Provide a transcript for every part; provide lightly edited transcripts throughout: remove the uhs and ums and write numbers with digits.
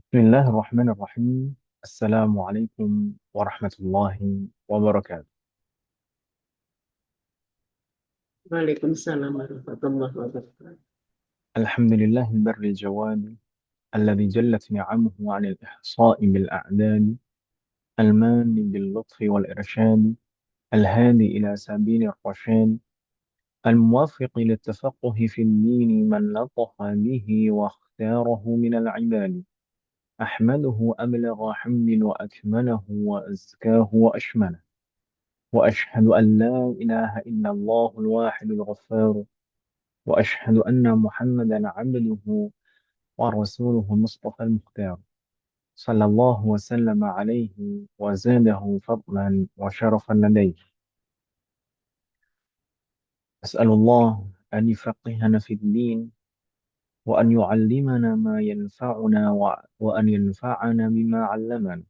بسم الله الرحمن الرحيم. السلام عليكم ورحمة الله وبركاته. Waalaikumsalam warahmatullahi wabarakatuh. الحمد لله البر الجواد الذي جلت نعمه عن الإحصاء بالأعداد، المان باللطف والإرشاد، الهادي إلى سبيل الرشاد، الموفق للتفقه في الدين من لطف به واختاره من العباد. أحمده أبلغ حمد وأكمله وأزكاه وأشمله، وأشهد أن لا إله إلا الله الواحد الغفار، وأشهد أن محمدا عبده ورسوله المصطفى المختار، صلى الله وسلم عليه وزاده فضلا وشرفا لديه. أسأل الله أن يفقهنا في الدين، وأن يعلمنا ما ينفعنا وأن ينفعنا بما علمنا،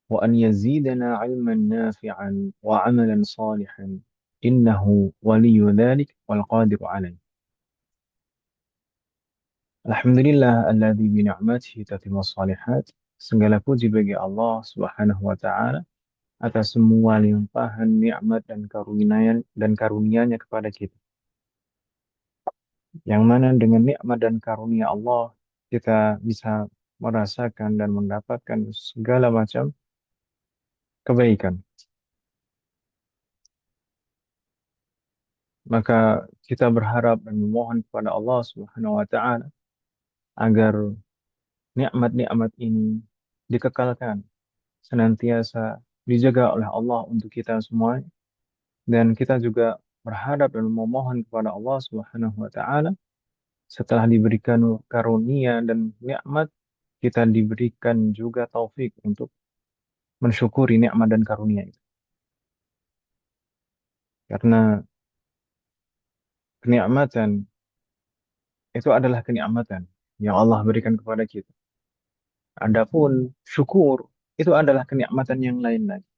وأن يزيدنا علما نافعا وعملا صالحا، إنه ولي ذلك والقادر عليه. Alhamdulillah alladzi bi ni'matihi tatimmus shalihat. Segala puji bagi Allah Subhanahu wa taala atas semua limpahan nikmat dan karunia-Nya kepada kita. Yang mana dengan nikmat dan karunia Allah kita bisa merasakan dan mendapatkan segala macam kebaikan. Maka kita berharap dan memohon kepada Allah Subhanahu wa taala agar nikmat-nikmat ini dikekalkan, senantiasa dijaga oleh Allah untuk kita semua. Dan kita juga berharap dan memohon kepada Allah Subhanahu wa taala setelah diberikan karunia dan nikmat, kita diberikan juga taufik untuk mensyukuri nikmat dan karunia itu. Karena kenikmatan itu adalah kenikmatan yang Allah berikan kepada kita. Adapun syukur itu adalah kenikmatan yang lain lagi.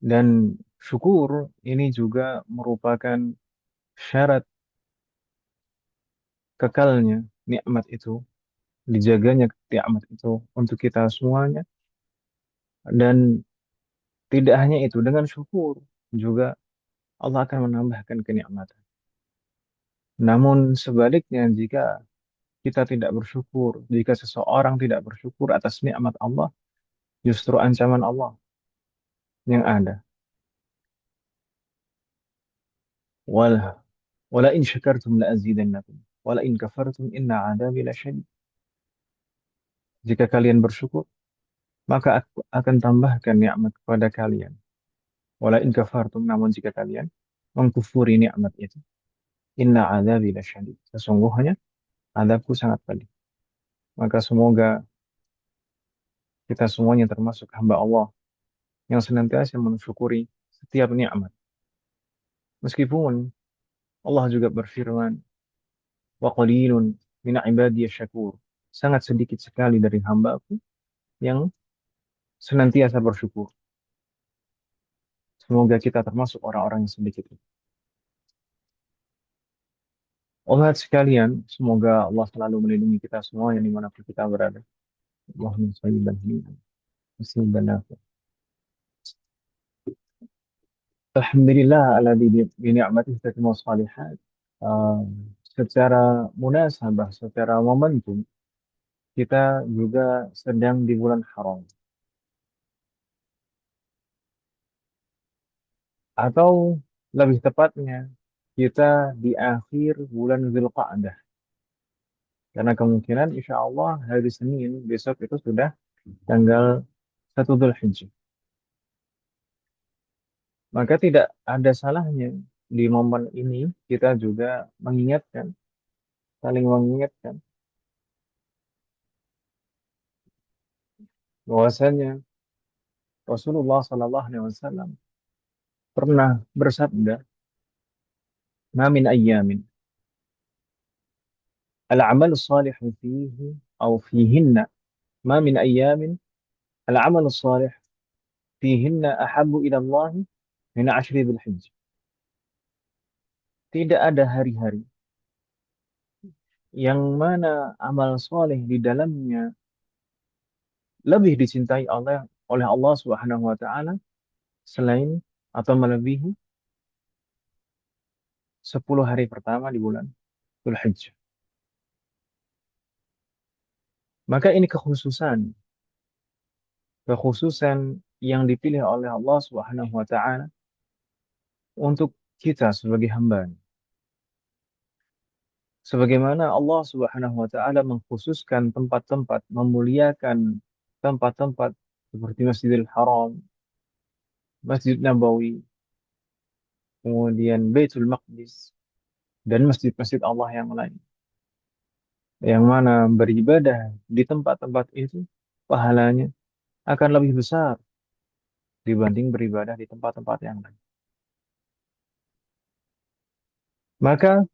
Dan syukur ini juga merupakan syarat kekalnya nikmat itu, dijaganya nikmat itu untuk kita semuanya. Dan tidak hanya itu, dengan syukur juga Allah akan menambahkan kenikmatan. Namun sebaliknya, jika kita tidak bersyukur, jika seseorang tidak bersyukur atas nikmat Allah, justru ancaman Allah yang ada. Wala wala in syakartum la azidannakum wala in kafartum inna adabi lasyadid. Jika kalian bersyukur, maka aku akan tambahkan nikmat kepada kalian. Wala in kafartum, namun jika kalian mengkufuri nikmat itu, inna adabi lasyadid. Sesungguhnya adabku sangat pedih. Maka semoga kita semuanya termasuk hamba Allah yang senantiasa mensyukuri setiap nikmat. Meskipun Allah juga berfirman, wa qalilun min ibadiyasy syakur. Sangat sedikit sekali dari hambaku yang senantiasa bersyukur. Semoga kita termasuk orang-orang yang sedikit itu. Allah sekalian, semoga Allah selalu melindungi kita semua yang dimanapun kita berada. Allahumma shalli ala Muhammad. Alhamdulillah alladzi bi ni'matihi tatimmu shalihat. Uh, Secara munasabah, secara momentum, kita juga sedang di bulan haram. Atau lebih tepatnya, kita di akhir bulan Zulqa'dah. Karena kemungkinan insya Allah hari Senin besok itu sudah tanggal 1 Dzulhijjah. Maka tidak ada salahnya di momen ini kita juga mengingatkan, saling mengingatkan bahwasanya Rasulullah Shallallahu Alaihi Wasallam pernah bersabda, "Ma min ayyamin al-amal salih fihi atau fihinna, ma min ayyamin al-amal salih fihinna ahabbu ila Allah min ashri Dzulhijjah." Tidak ada hari-hari yang mana amal soleh di dalamnya lebih dicintai oleh oleh Allah Subhanahu wa taala selain atau melebihi 10 hari pertama di bulan Dzulhijjah. Maka ini kekhususan yang dipilih oleh Allah Subhanahu wa taala untuk kita sebagai hamba. Sebagaimana Allah Subhanahu wa taala mengkhususkan tempat-tempat, memuliakan tempat-tempat seperti Masjidil Haram, Masjid Nabawi, kemudian Baitul Maqdis, dan masjid-masjid Allah yang lain. Yang mana beribadah di tempat-tempat itu pahalanya akan lebih besar dibanding beribadah di tempat-tempat yang lain. Maka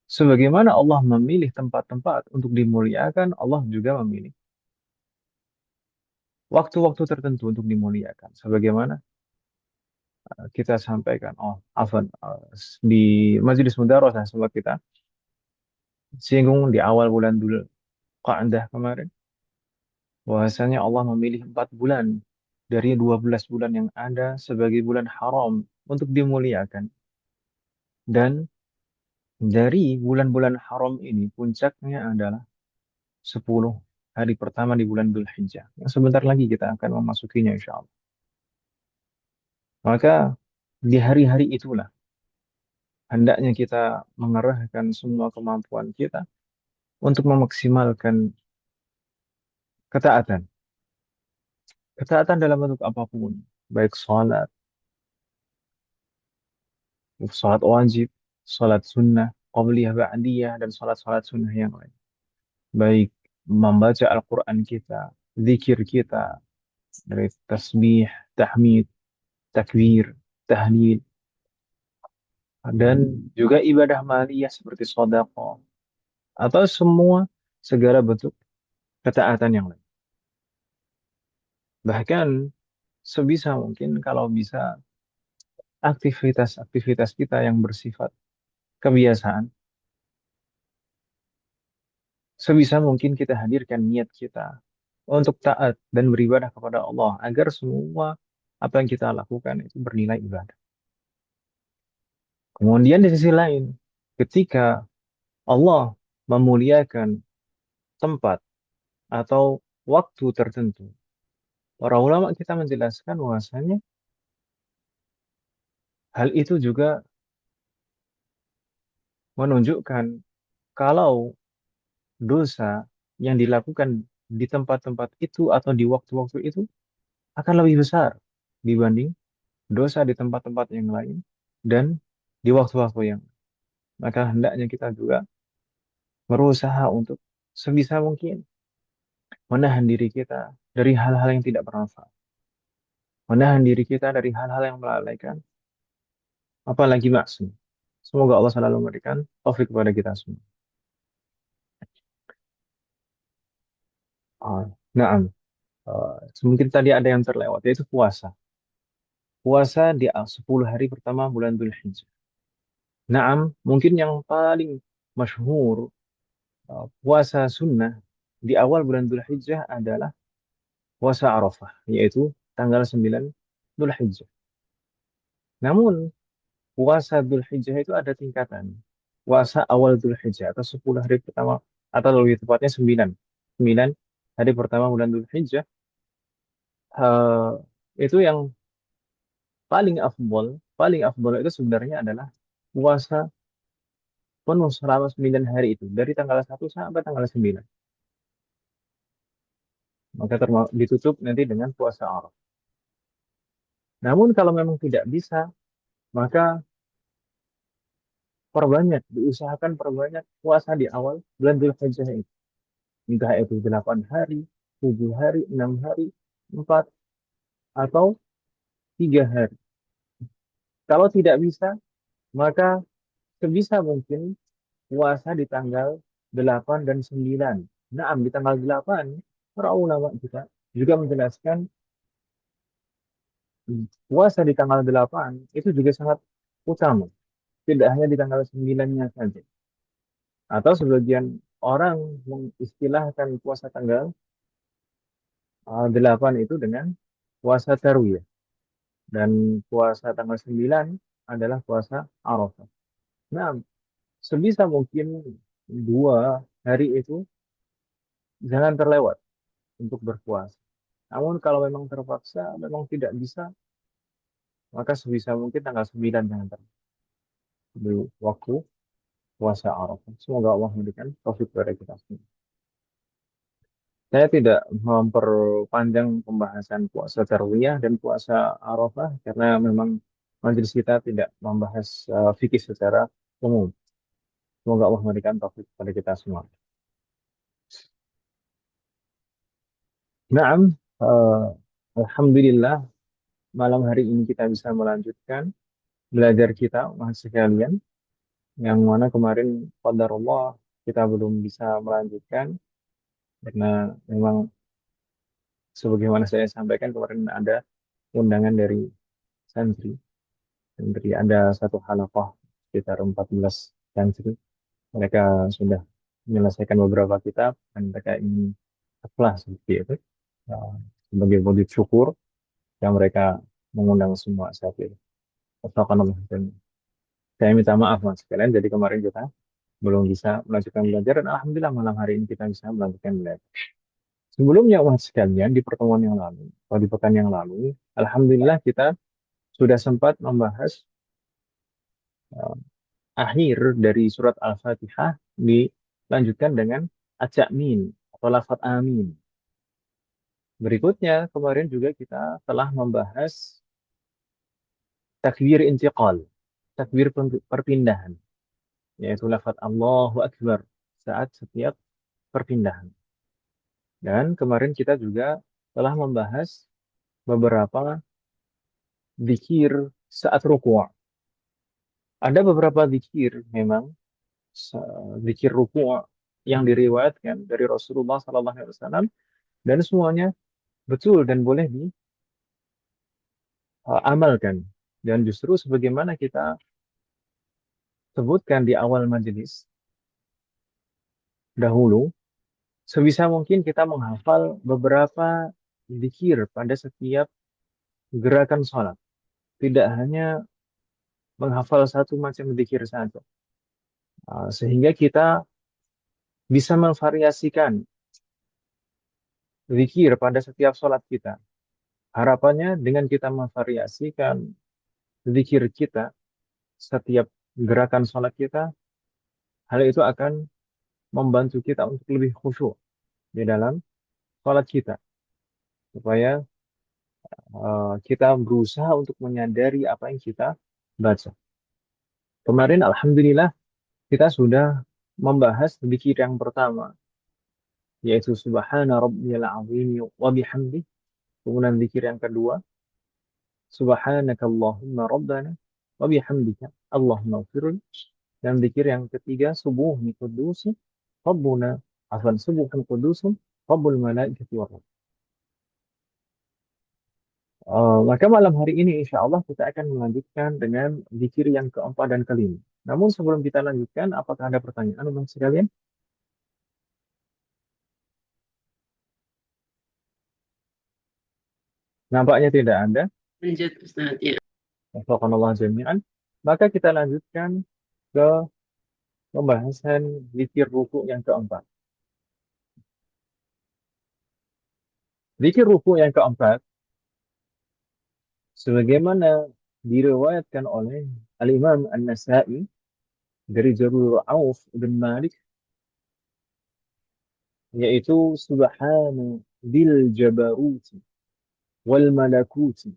sebagaimana Allah memilih tempat-tempat untuk dimuliakan, Allah juga memilih waktu-waktu tertentu untuk dimuliakan. Sebagaimana kita sampaikan, di Majelis Mudarasah sempat kita singgung di awal bulan Dzul Qa'dah kemarin, bahwasanya Allah memilih 4 bulan dari 12 bulan yang ada sebagai bulan haram untuk dimuliakan. Dan dari bulan-bulan haram ini puncaknya adalah 10 hari pertama di bulan Dzulhijjah. Yang sebentar lagi kita akan memasukinya insya Allah. Maka di hari-hari itulah hendaknya kita mengerahkan semua kemampuan kita untuk memaksimalkan ketaatan. Ketaatan dalam bentuk apapun, baik salat wajib, salat sunnah, qabliyah, ba'diyah, dan salat-salat sunnah yang lain. Baik membaca Al-Quran kita, zikir kita, dari tasbih, tahmid, takbir, tahlil, dan juga ibadah maliyah seperti sedekah, atau semua segala bentuk ketaatan yang lain. Bahkan sebisa mungkin kalau bisa aktivitas-aktivitas kita yang bersifat kebiasaan, sebisa mungkin kita hadirkan niat kita untuk taat dan beribadah kepada Allah agar semua apa yang kita lakukan itu bernilai ibadah. Kemudian di sisi lain, ketika Allah memuliakan tempat atau waktu tertentu, para ulama kita menjelaskan bahwasanya hal itu juga menunjukkan kalau dosa yang dilakukan di tempat-tempat itu atau di waktu-waktu itu akan lebih besar dibanding dosa di tempat-tempat yang lain dan di waktu-waktu yang maka hendaknya kita juga berusaha untuk sebisa mungkin menahan diri kita dari hal-hal yang tidak bermanfaat, menahan diri kita dari hal-hal yang melalaikan, apalagi maksiat. Semoga Allah selalu memberikan taufik kepada kita semua. Nah, mungkin tadi ada yang terlewat, yaitu puasa. Puasa di 10 hari pertama bulan Dzulhijjah. Naam, mungkin yang paling masyhur puasa sunnah di awal bulan Dzulhijjah adalah puasa Arafah, yaitu tanggal 9 Dzulhijjah. Namun, puasa Dzulhijjah itu ada tingkatan. Puasa awal Dzulhijjah atau 10 hari pertama, atau lebih tepatnya 9. 9 hari pertama bulan Dzulhijjah, eh, itu yang paling afdol itu sebenarnya adalah puasa penuh selama 9 hari itu, dari tanggal 1 sampai tanggal 9. Maka ditutup nanti dengan puasa Arafah. Namun kalau memang tidak bisa, maka diusahakan perbanyak puasa di awal bulan Dzulhijjah itu. Entah itu 8 hari, 7 hari, 6 hari, 4, atau 3 hari. Kalau tidak bisa, maka sebisa mungkin puasa di tanggal 8 dan 9. Nah, di tanggal 8, para ulama kita juga menjelaskan puasa di tanggal 8 itu juga sangat utama. Tidak hanya di tanggal 9-nya saja. Atau sebagian orang mengistilahkan puasa tanggal 8 itu dengan puasa Tarwiyah. Dan puasa tanggal 9 adalah puasa Arafah. Nah, sebisa mungkin 2 hari itu jangan terlewat untuk berpuasa. Namun kalau memang terpaksa, memang tidak bisa, maka sebisa mungkin tanggal 9 jangan terlewat di waktu puasa Arafah. Semoga Allah memberikan taufik kepada kita semua. Saya tidak memperpanjang pembahasan puasa Tarwiyah dan puasa Arafah karena memang majelis kita tidak membahas fikih secara umum. Semoga Allah memberikan taufik kepada kita semua. Naam, eh, Alhamdulillah malam hari ini kita bisa melanjutkan belajar kita, mahasiswa sekalian, yang mana kemarin qadarullah kita belum bisa melanjutkan karena memang sebagaimana saya sampaikan kemarin ada undangan dari santri. Santri ada satu halaqah sekitar 14 santri. Mereka sudah menyelesaikan beberapa kitab dan mereka ingin ikhlas seperti itu. Nah, sebagai wujud syukur yang mereka mengundang semua saat itu. Wassalamualaikum warahmatullahi wabarakatuh. Saya minta maaf mas sekalian, jadi kemarin kita belum bisa melanjutkan belajar dan alhamdulillah malam hari ini kita bisa melanjutkan belajar. Sebelumnya mas sekalian di pertemuan yang lalu atau di pekan yang lalu, alhamdulillah kita sudah sempat membahas eh, akhir dari surat Al-Fatihah dilanjutkan dengan acamin atau lafaz amin. Berikutnya kemarin juga kita telah membahas takbir intiqal, takbir perpindahan, yaitu lafaz Allahu Akbar saat setiap perpindahan. Dan kemarin kita juga telah membahas beberapa zikir saat ruku'. Ada beberapa zikir memang zikir ruku' yang diriwayatkan dari Rasulullah SAW dan semuanya betul dan boleh diamalkan. Dan justru sebagaimana kita sebutkan di awal majelis dahulu, sebisa mungkin kita menghafal beberapa zikir pada setiap gerakan sholat. Tidak hanya menghafal satu macam zikir saja. Sehingga kita bisa memvariasikan zikir pada setiap sholat kita. Harapannya dengan kita memvariasikan zikir kita setiap gerakan sholat kita, hal itu akan membantu kita untuk lebih khusyuk di dalam sholat kita. Supaya kita berusaha untuk menyadari apa yang kita baca. Kemarin Alhamdulillah kita sudah membahas zikir yang pertama, yaitu Subhana Rabbiyal Azim wa bihamdi. Kemudian zikir yang kedua, Subhanakallahumma Rabbana wa bihamdika Allahumma ghfirli. Dan zikir yang ketiga, Subuhun Qudusun Rabbuna afan Subuhun Qudusun Rabbul Malaikati wa Ruh. Maka malam hari ini insya Allah kita akan melanjutkan dengan zikir yang keempat dan kelima. Namun sebelum kita lanjutkan, apakah ada pertanyaan teman sekalian? Nampaknya tidak ada. Lanjut Ustaz ya. Wafakanallah jami'an. Maka kita lanjutkan ke pembahasan zikir ruku yang keempat. Zikir ruku yang keempat, sebagaimana diriwayatkan oleh Al-Imam An-Nasai dari Jabir Auf bin Malik, yaitu Subhana bil jabaruti wal malakuti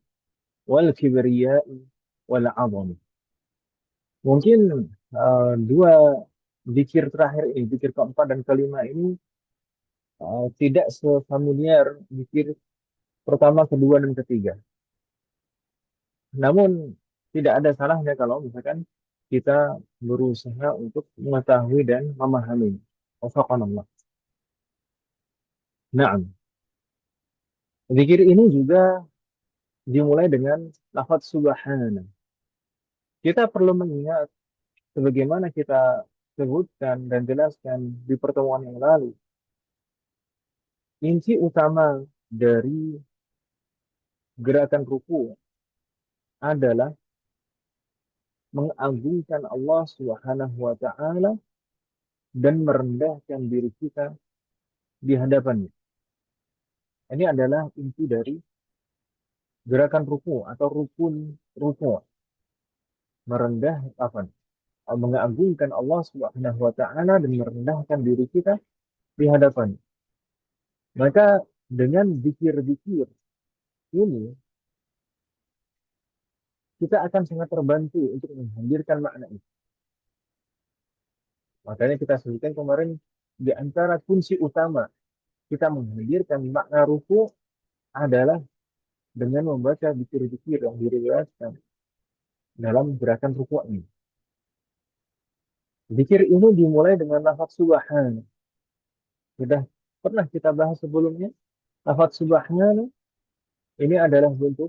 wal kibriyai wal azami. Mungkin dua zikir terakhir ini, zikir keempat dan kelima ini tidak sefamiliar zikir pertama, kedua, dan ketiga. Namun tidak ada salahnya kalau misalkan kita berusaha untuk mengetahui dan memahami. Wafakanallah. Nah, zikir ini juga dimulai dengan lafaz subhana. Kita perlu mengingat sebagaimana kita sebutkan dan jelaskan di pertemuan yang lalu, inti utama dari gerakan ruku adalah mengagungkan Allah Subhanahu wa taala dan merendahkan diri kita di hadapannya. Ini adalah inti dari gerakan ruku atau rukun ruku, merendah apa? Mengagungkan Allah Subhanahu wa taala dan merendahkan diri kita di hadapan. Maka dengan zikir-zikir ini kita akan sangat terbantu untuk menghadirkan makna itu. Makanya kita sebutkan kemarin di antara kunci utama kita menghadirkan makna ruku adalah dengan membaca zikir-zikir yang diriwayatkan dalam gerakan ruku ini. Zikir ini dimulai dengan lafaz subhan. Sudah pernah kita bahas sebelumnya. Lafaz subhan ini adalah bentuk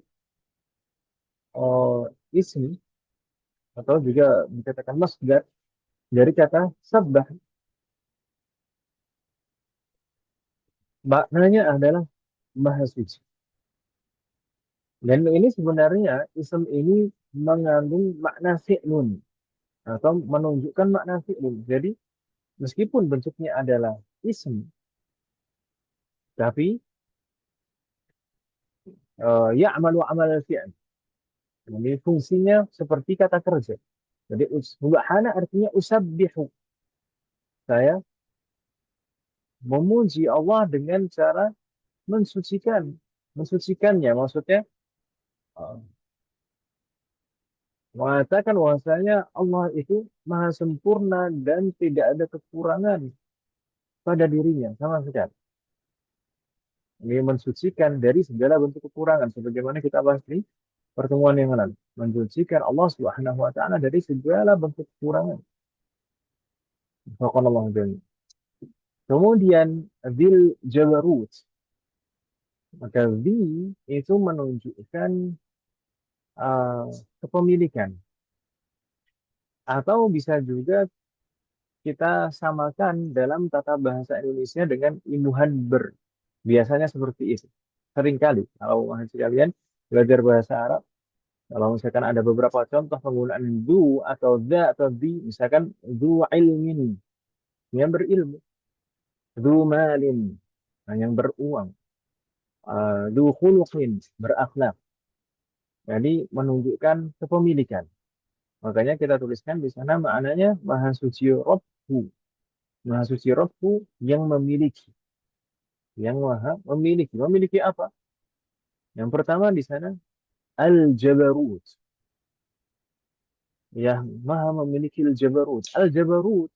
ismi atau juga dikatakan masdar dari kata sabbah. Maknanya adalah maha suci. Dan ini sebenarnya isim ini mengandung makna fi'lun atau menunjukkan makna fi'lun. Jadi meskipun bentuknya adalah isim, tapi ya'malu amal fi'l. Ini fungsinya seperti kata kerja. Jadi subhana artinya usabbihu. Saya memuji Allah dengan cara mensucikan, mensucikannya. Maksudnya uh, mengatakan bahwasanya Allah itu maha sempurna dan tidak ada kekurangan pada dirinya sama sekali. Ini mensucikan dari segala bentuk kekurangan sebagaimana kita bahas di pertemuan yang lalu. Mensucikan Allah Subhanahu wa taala dari segala bentuk kekurangan. Subhanallah. Kemudian Dzil Jabarut. Maka Dzi itu menunjukkan uh, kepemilikan atau bisa juga kita samakan dalam tata bahasa Indonesia dengan imbuhan ber. Biasanya seperti itu. Seringkali kalau mahasiswa kalian belajar bahasa Arab, kalau misalkan ada beberapa contoh penggunaan du atau da atau di, misalkan du ilmin, yang berilmu, du malin, yang beruang, du khuluqin, berakhlak. Jadi menunjukkan kepemilikan. Makanya kita tuliskan di sana maknanya Maha Suci Robbu. Maha Suci Robbu yang memiliki. Yang maha memiliki. Memiliki apa? Yang pertama di sana Al-Jabarut. Yang maha memiliki Al-Jabarut. Al-Jabarut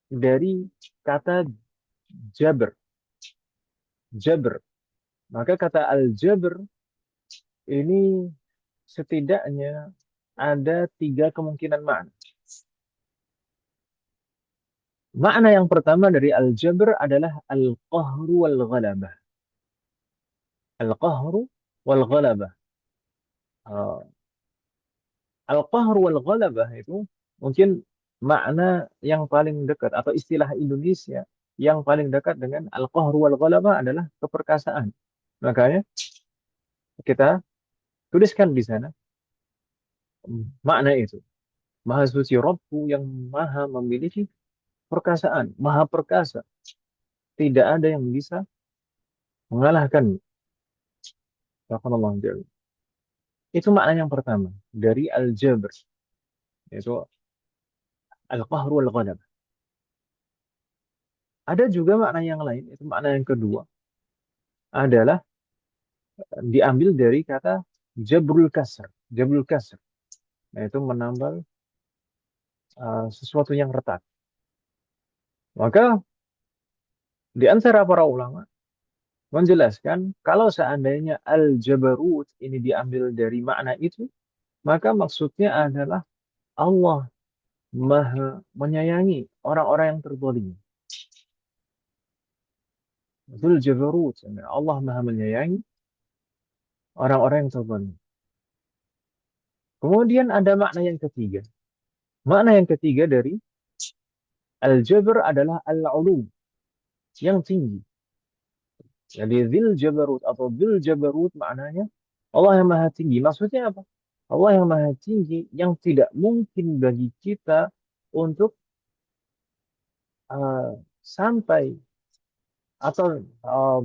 dari kata Jabr. Jabr. Maka kata Al-Jabr ini setidaknya ada tiga kemungkinan makna. Makna yang pertama dari Al-Jabr adalah Al-Qahru wal-Ghalabah. Al-Qahru wal-Ghalabah. Al-Qahru wal-Ghalabah itu mungkin makna yang paling dekat atau istilah Indonesia yang paling dekat dengan Al-Qahru wal-Ghalabah adalah keperkasaan. Makanya kita tuliskan di sana makna itu. Maha suci Rabbu yang maha memiliki perkasaan, maha perkasa. Tidak ada yang bisa mengalahkan. Itu makna yang pertama dari Al-Jabr, yaitu Al-Qahru wal-Ghalabah. Ada juga makna yang lain, itu makna yang kedua adalah diambil dari kata Jabrul Kasr. Jabrul Kasr, yaitu menambal sesuatu yang retak. Maka di antara para ulama menjelaskan kalau seandainya Al-Jabarut ini diambil dari makna itu, maka maksudnya adalah Allah maha menyayangi orang-orang yang terzalim. Dzul Jabarut, Allah maha menyayangi orang-orang yang terzalim. Kemudian ada makna yang ketiga. Makna yang ketiga dari Al-Jabr adalah al-ulu, yang tinggi. Jadi Dzil Jabarut atau Dzil Jabarut maknanya Allah yang maha tinggi. Maksudnya apa? Allah yang maha tinggi yang tidak mungkin bagi kita untuk sampai atau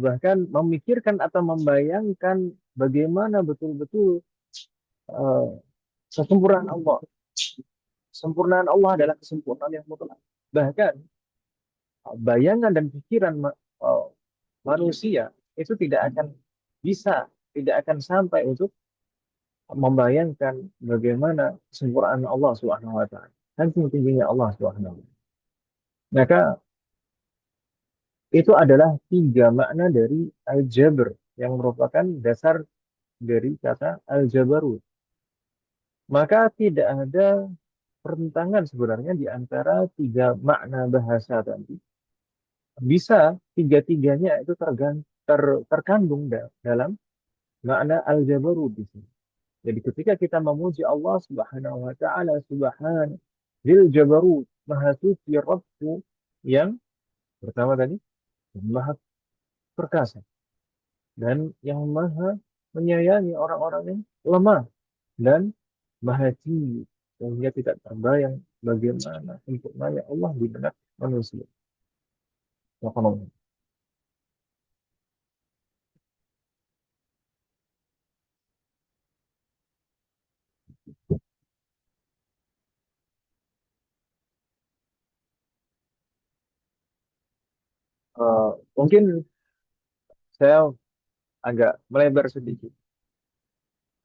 bahkan memikirkan atau membayangkan bagaimana betul-betul uh, kesempurnaan Allah. Kesempurnaan Allah adalah kesempurnaan yang mutlak. Bahkan bayangan dan pikiran manusia itu tidak akan bisa, tidak akan sampai untuk membayangkan bagaimana kesempurnaan Allah Subhanahu wa taala dan tingginya Allah Subhanahu wa taala. Maka itu adalah tiga makna dari al-jabr yang merupakan dasar dari kata al-jabarut. Maka tidak ada pertentangan sebenarnya di antara tiga makna bahasa tadi. Bisa tiga-tiganya itu terkandung dalam makna al-jabarut di sini. Jadi ketika kita memuji Allah Subhanahu wa taala subhan dzil jabarut, maha suci Rabbku yang pertama tadi maha perkasa dan yang maha menyayangi orang-orang yang lemah dan maha tinggi sehingga tidak terbayang bagaimana sempurnanya Allah di benak manusia. Subhanallah. Mungkin saya agak melebar sedikit.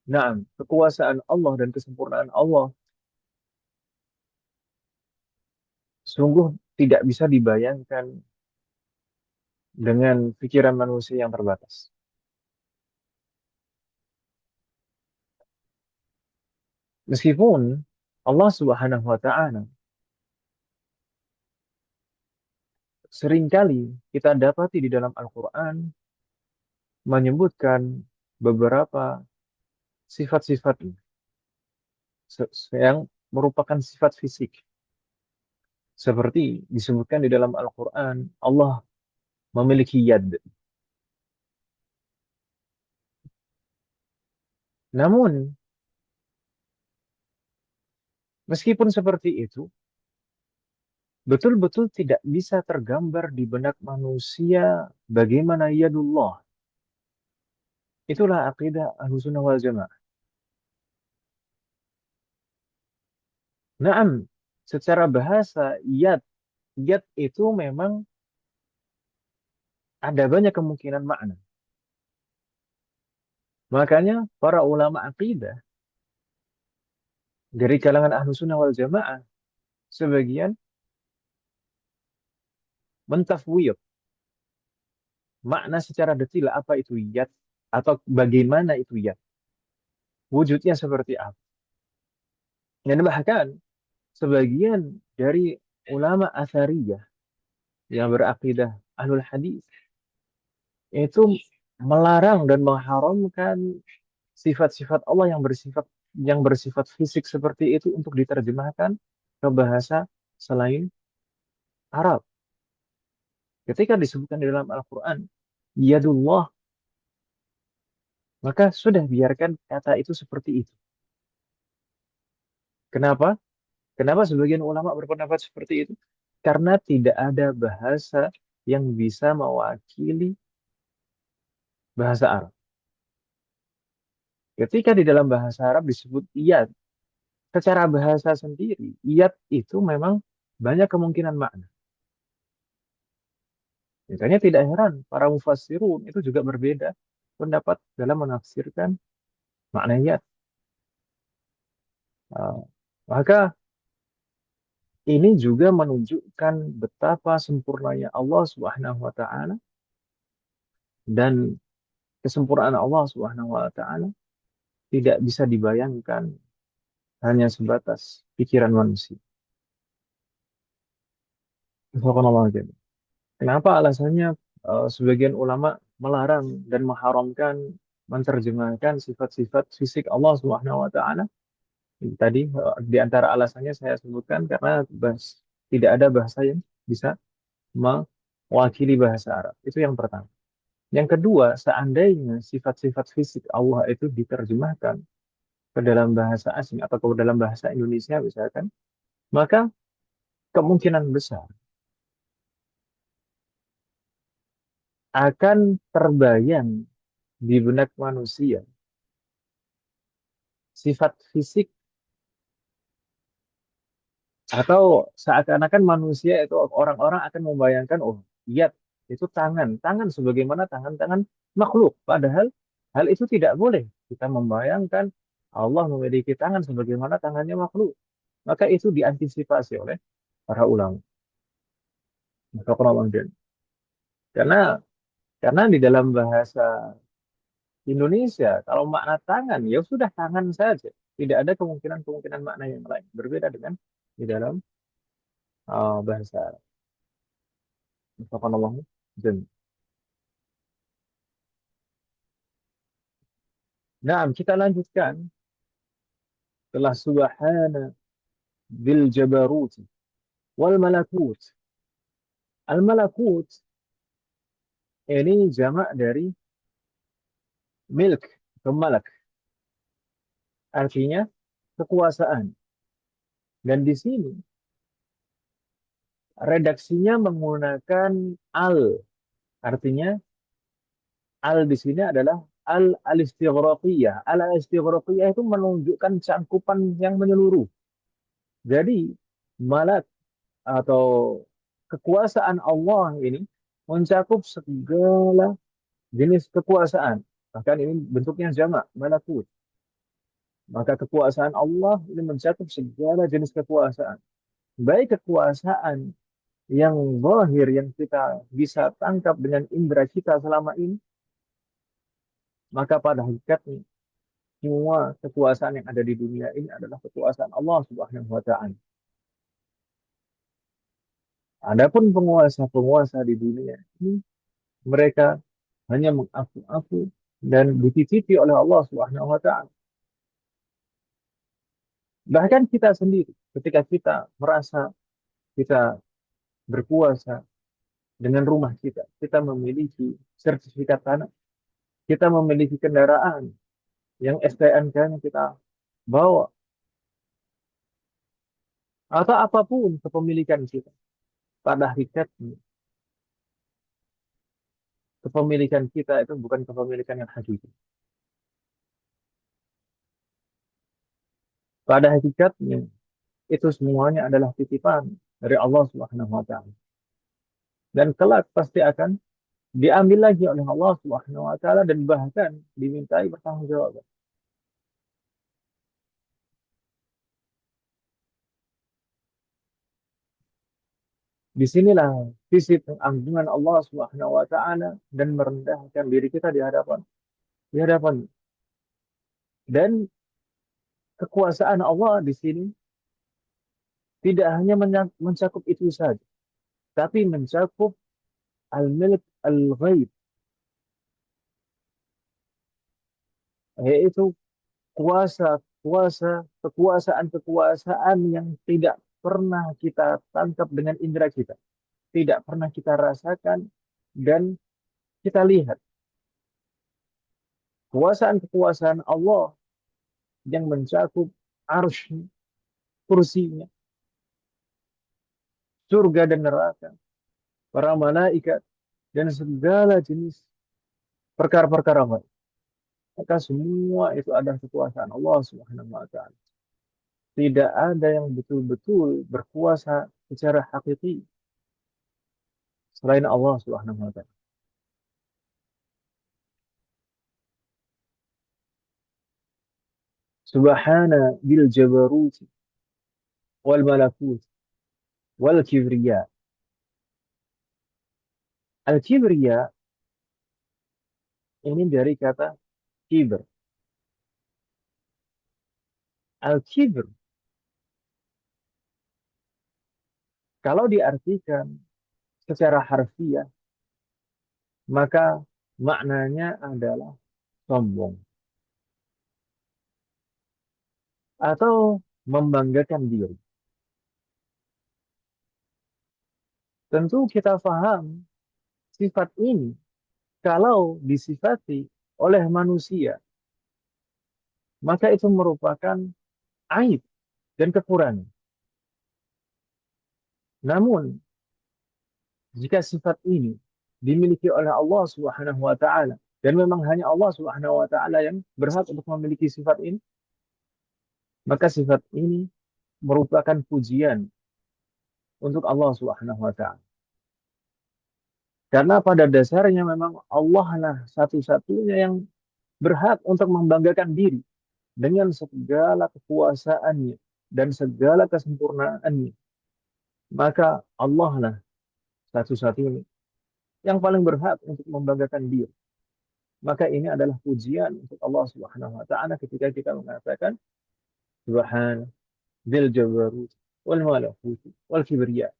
Nah, kekuasaan Allah dan kesempurnaan Allah sungguh tidak bisa dibayangkan dengan pikiran manusia yang terbatas. Meskipun Allah Subhanahu wa taala seringkali kita dapati di dalam Al-Qur'an menyebutkan beberapa sifat-sifat yang merupakan sifat fisik. Seperti disebutkan di dalam Al-Qur'an, Allah memiliki yad. Namun, meskipun seperti itu, betul-betul tidak bisa tergambar di benak manusia bagaimana yadullah. Itulah akidah Ahlussunnah wal Jamaah. Naam, secara bahasa yad itu memang ada banyak kemungkinan makna. Makanya para ulama akidah dari kalangan Ahlussunnah wal Jamaah sebagian mentafwid makna secara detail apa itu yad atau bagaimana itu yad. Wujudnya seperti apa. Dan bahkan sebagian dari ulama Athariyah yang berakidah Ahlul Hadis itu melarang dan mengharamkan sifat-sifat Allah yang bersifat fisik seperti itu untuk diterjemahkan ke bahasa selain Arab. Ketika disebutkan di dalam Al-Quran, Yadullah, maka sudah biarkan kata itu seperti itu. Kenapa? Kenapa sebagian ulama berpendapat seperti itu? Karena tidak ada bahasa yang bisa mewakili bahasa Arab. Ketika di dalam bahasa Arab disebut iyad, secara bahasa sendiri, iyad itu memang banyak kemungkinan makna. Makanya tidak heran para mufassirun itu juga berbeda pendapat dalam menafsirkan makna iyad. Uh, maka ini juga menunjukkan betapa sempurnanya Allah Subhanahu wa taala dan kesempurnaan Allah Subhanahu wa taala tidak bisa dibayangkan hanya sebatas pikiran manusia. Subhanallah. Kenapa alasannya sebagian ulama melarang dan mengharamkan menerjemahkan sifat-sifat fisik Allah Subhanahu wa taala? Tadi di antara alasannya saya sebutkan karena Tidak ada bahasa yang bisa mewakili bahasa Arab. Itu yang pertama. Yang kedua, seandainya sifat-sifat fisik Allah itu diterjemahkan ke dalam bahasa asing atau ke dalam bahasa Indonesia misalkan, maka kemungkinan besar akan terbayang di benak manusia sifat fisik atau seakan-akan manusia itu orang-orang akan membayangkan, oh iya itu tangan, tangan sebagaimana tangan-tangan makhluk. Padahal hal itu tidak boleh. Kita membayangkan Allah memiliki tangan sebagaimana tangannya makhluk. Maka itu diantisipasi oleh para ulama. Maka karena karena di dalam bahasa Indonesia, kalau makna tangan, ya sudah tangan saja. Tidak ada kemungkinan-kemungkinan makna yang lain. Berbeda dengan di dalam bahasa Arab. Subhanallah. Dan, nah, kita lanjutkan. Telah subhana bil jabarut wal malakut. Al malakut ini jamak dari milk atau malak. Artinya kekuasaan. Dan di sini redaksinya menggunakan al. Artinya al di sini adalah al-istighraqiyah. Al-istighraqiyah itu menunjukkan cangkupan yang menyeluruh. Jadi malak atau kekuasaan Allah ini mencakup segala jenis kekuasaan. Bahkan ini bentuknya jamak, malakut. Maka kekuasaan Allah ini mencakup segala jenis kekuasaan. Baik kekuasaan yang zahir yang kita bisa tangkap dengan indera kita selama ini, maka pada hakikatnya semua kekuasaan yang ada di dunia ini adalah kekuasaan Allah Subhanahu wa taala. Adapun penguasa-penguasa di dunia ini mereka hanya mengaku-aku dan dititipi oleh Allah Subhanahu wa taala. Bahkan kita sendiri ketika kita merasa kita berkuasa dengan rumah kita, kita memiliki sertifikat tanah, kita memiliki kendaraan yang STNK-nya kita bawa atau apapun kepemilikan kita. Pada hakikatnya kepemilikan kita itu bukan kepemilikan yang hakiki. Pada hakikatnya itu semuanya adalah titipan dari Allah Subhanahu wa taala. Dan kelak pasti akan diambil lagi oleh Allah Subhanahu wa taala dan bahkan dimintai pertanggungjawaban. Disinilah sisi pengampungan Allah Subhanahu wa taala dan merendahkan diri kita di hadapan. Dan kekuasaan Allah di sini tidak hanya mencakup itu saja, tapi mencakup al-milk al-ghaib, yaitu kuasa-kuasa, kekuasaan-kekuasaan yang tidak pernah kita tangkap dengan indera kita, tidak pernah kita rasakan dan kita lihat. Kekuasaan-kekuasaan Allah yang mencakup arsy, kursinya, surga dan neraka, para malaikat, dan segala jenis perkara-perkara lain. Maka semua itu adalah kekuasaan Allah Subhanahu wa taala. Tidak ada yang betul-betul berkuasa secara hakiki selain Allah Subhanahu wa taala. Subhana bil jabarut wal malakut wal kibriya. Al kibriya ini dari kata kibr. Al kibr kalau diartikan secara harfiah maka maknanya adalah sombong atau membanggakan diri. Tentu kita paham sifat ini kalau disifati oleh manusia, maka itu merupakan aib dan kekurangan. Namun, jika sifat ini dimiliki oleh Allah Subhanahu wa taala dan memang hanya Allah Subhanahu wa taala yang berhak untuk memiliki sifat ini, maka sifat ini merupakan pujian untuk Allah Subhanahu wa taala. Karena pada dasarnya memang Allah lah satu-satunya yang berhak untuk membanggakan diri dengan segala kekuasaannya dan segala kesempurnaannya. Maka Allah lah satu-satunya yang paling berhak untuk membanggakan diri. Maka ini adalah pujian untuk Allah Subhanahu wa taala ketika kita mengatakan subhan dzil jabarut wal malakut wal kibriya.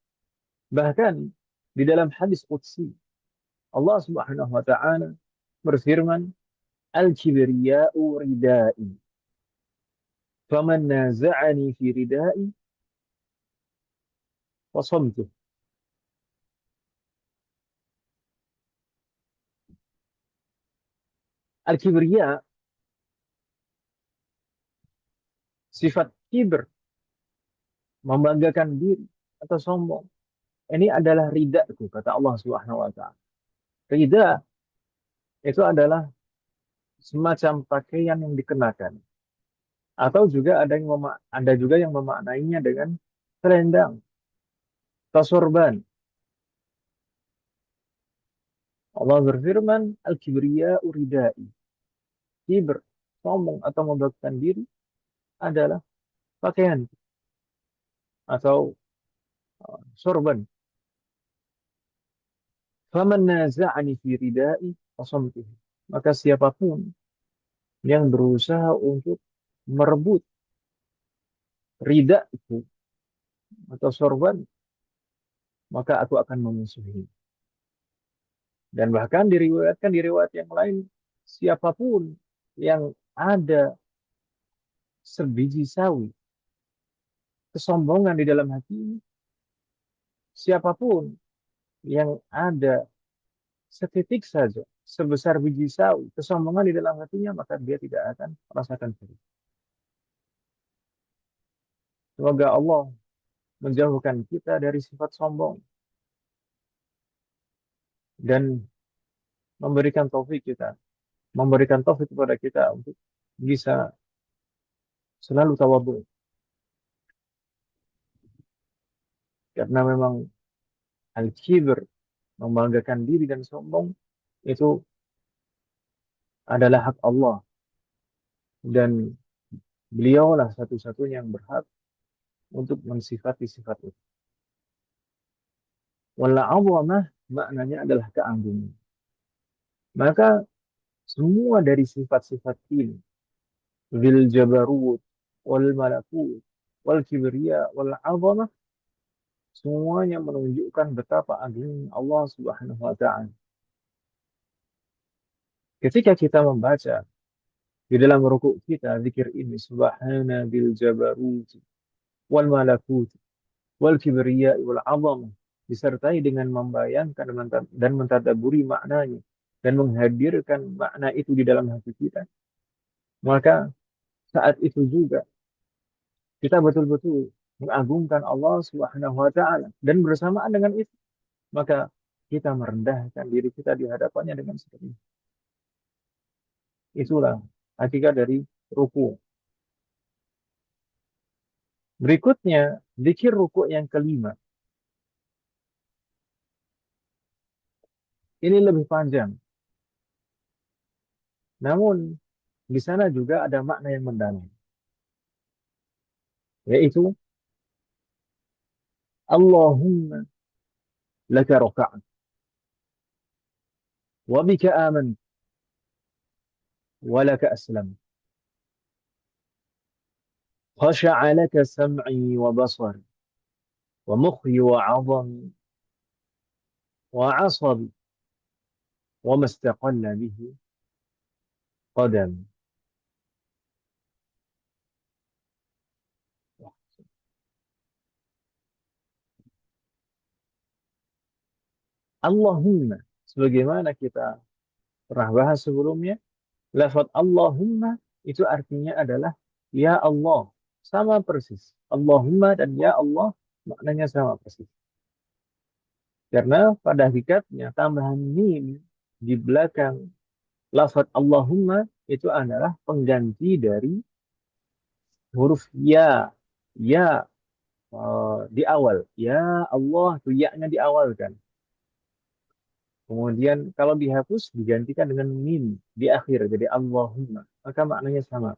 Bahkan di dalam hadis qudsi Allah Subhanahu wa taala berfirman al kibriya'u ridai faman naza'ani fi ridai wasamtu. Al kibriya, sifat kibr, membanggakan diri atau sombong. Ini adalah ridaku, kata Allah Subhanahu wa taala. Rida itu adalah semacam pakaian yang dikenakan. Atau juga ada juga yang memaknainya dengan selendang atau sorban. Allah berfirman, Al-kibriya uridai. Kibr, sombong atau membanggakan diri adalah pakaian atau sorban. Faman naza'ani fi ridai fasamtuhu. Maka siapapun yang berusaha untuk merebut ridaku atau sorban, maka aku akan memusuhi. Dan bahkan diriwayatkan di riwayat yang lain, siapapun yang ada sebiji sawi kesombongan di dalam hati ini, siapapun yang ada setitik saja sebesar biji sawi kesombongan di dalam hatinya, maka dia tidak akan merasakan syukur. Semoga Allah menjauhkan kita dari sifat sombong dan memberikan taufik kepada kita untuk bisa selalu tawadhu. Karena memang al-kibr, membanggakan diri dan sombong, itu adalah hak Allah. Dan beliaulah satu-satunya yang berhak untuk mensifati sifat itu. Wala 'azamah maknanya adalah keagungan. Maka semua dari sifat-sifat ini, dzil jabarut, wal malakut, wal kibriya, wal 'azamah, semuanya menunjukkan betapa agungnya Allah Subhanahu wa taala. Ketika kita membaca di dalam rukuk kita zikir ini, subhana dzil jabarut wal malakut wal kibriya wal 'azamah, disertai dengan membayangkan dan mentadabburi maknanya dan menghadirkan makna itu di dalam hati kita, maka saat itu juga kita betul-betul mengagungkan Allah Subhanahu wa taala, dan bersamaan dengan itu maka kita merendahkan diri kita di hadapannya dengan seperti itu. Itulah hakikat dari ruku. Berikutnya zikir ruku yang kelima. Ini lebih panjang. Namun di sana juga ada makna yang mendalam, yaitu Allahumma laka raka'at wa bika amantu wa laka aslamtu khasha'a laka sam'i wa basari wa mukhi wa 'azami wa 'asabi wa mastaqalla bihi qadam. Allahumma. Sebagaimana kita pernah bahas sebelumnya, lafaz Allahumma itu artinya adalah ya Allah. Sama persis. Allahumma dan ya Allah maknanya sama persis. Karena pada hakikatnya tambahan mim di belakang lafaz Allahumma itu adalah pengganti dari huruf ya. Ya di awal. Ya Allah, itu ya-nya di awal kan. Kemudian kalau dihapus digantikan dengan mim di akhir. Jadi Allahumma. Maka maknanya sama.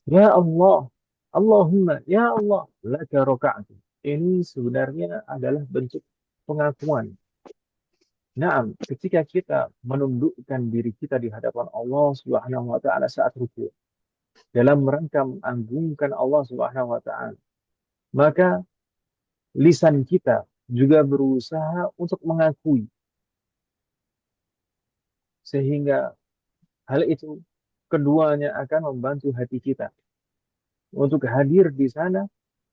Ya Allah. Allahumma. Ya Allah. Laka roka'atu. Ini sebenarnya adalah bentuk pengakuan. Naam, ketika kita menundukkan diri kita di hadapan Allah Subhanahu wa taala saat ruku dalam rangka mengagungkan Allah Subhanahu wa taala, maka lisan kita juga berusaha untuk mengakui sehingga hal itu keduanya akan membantu hati kita untuk hadir di sana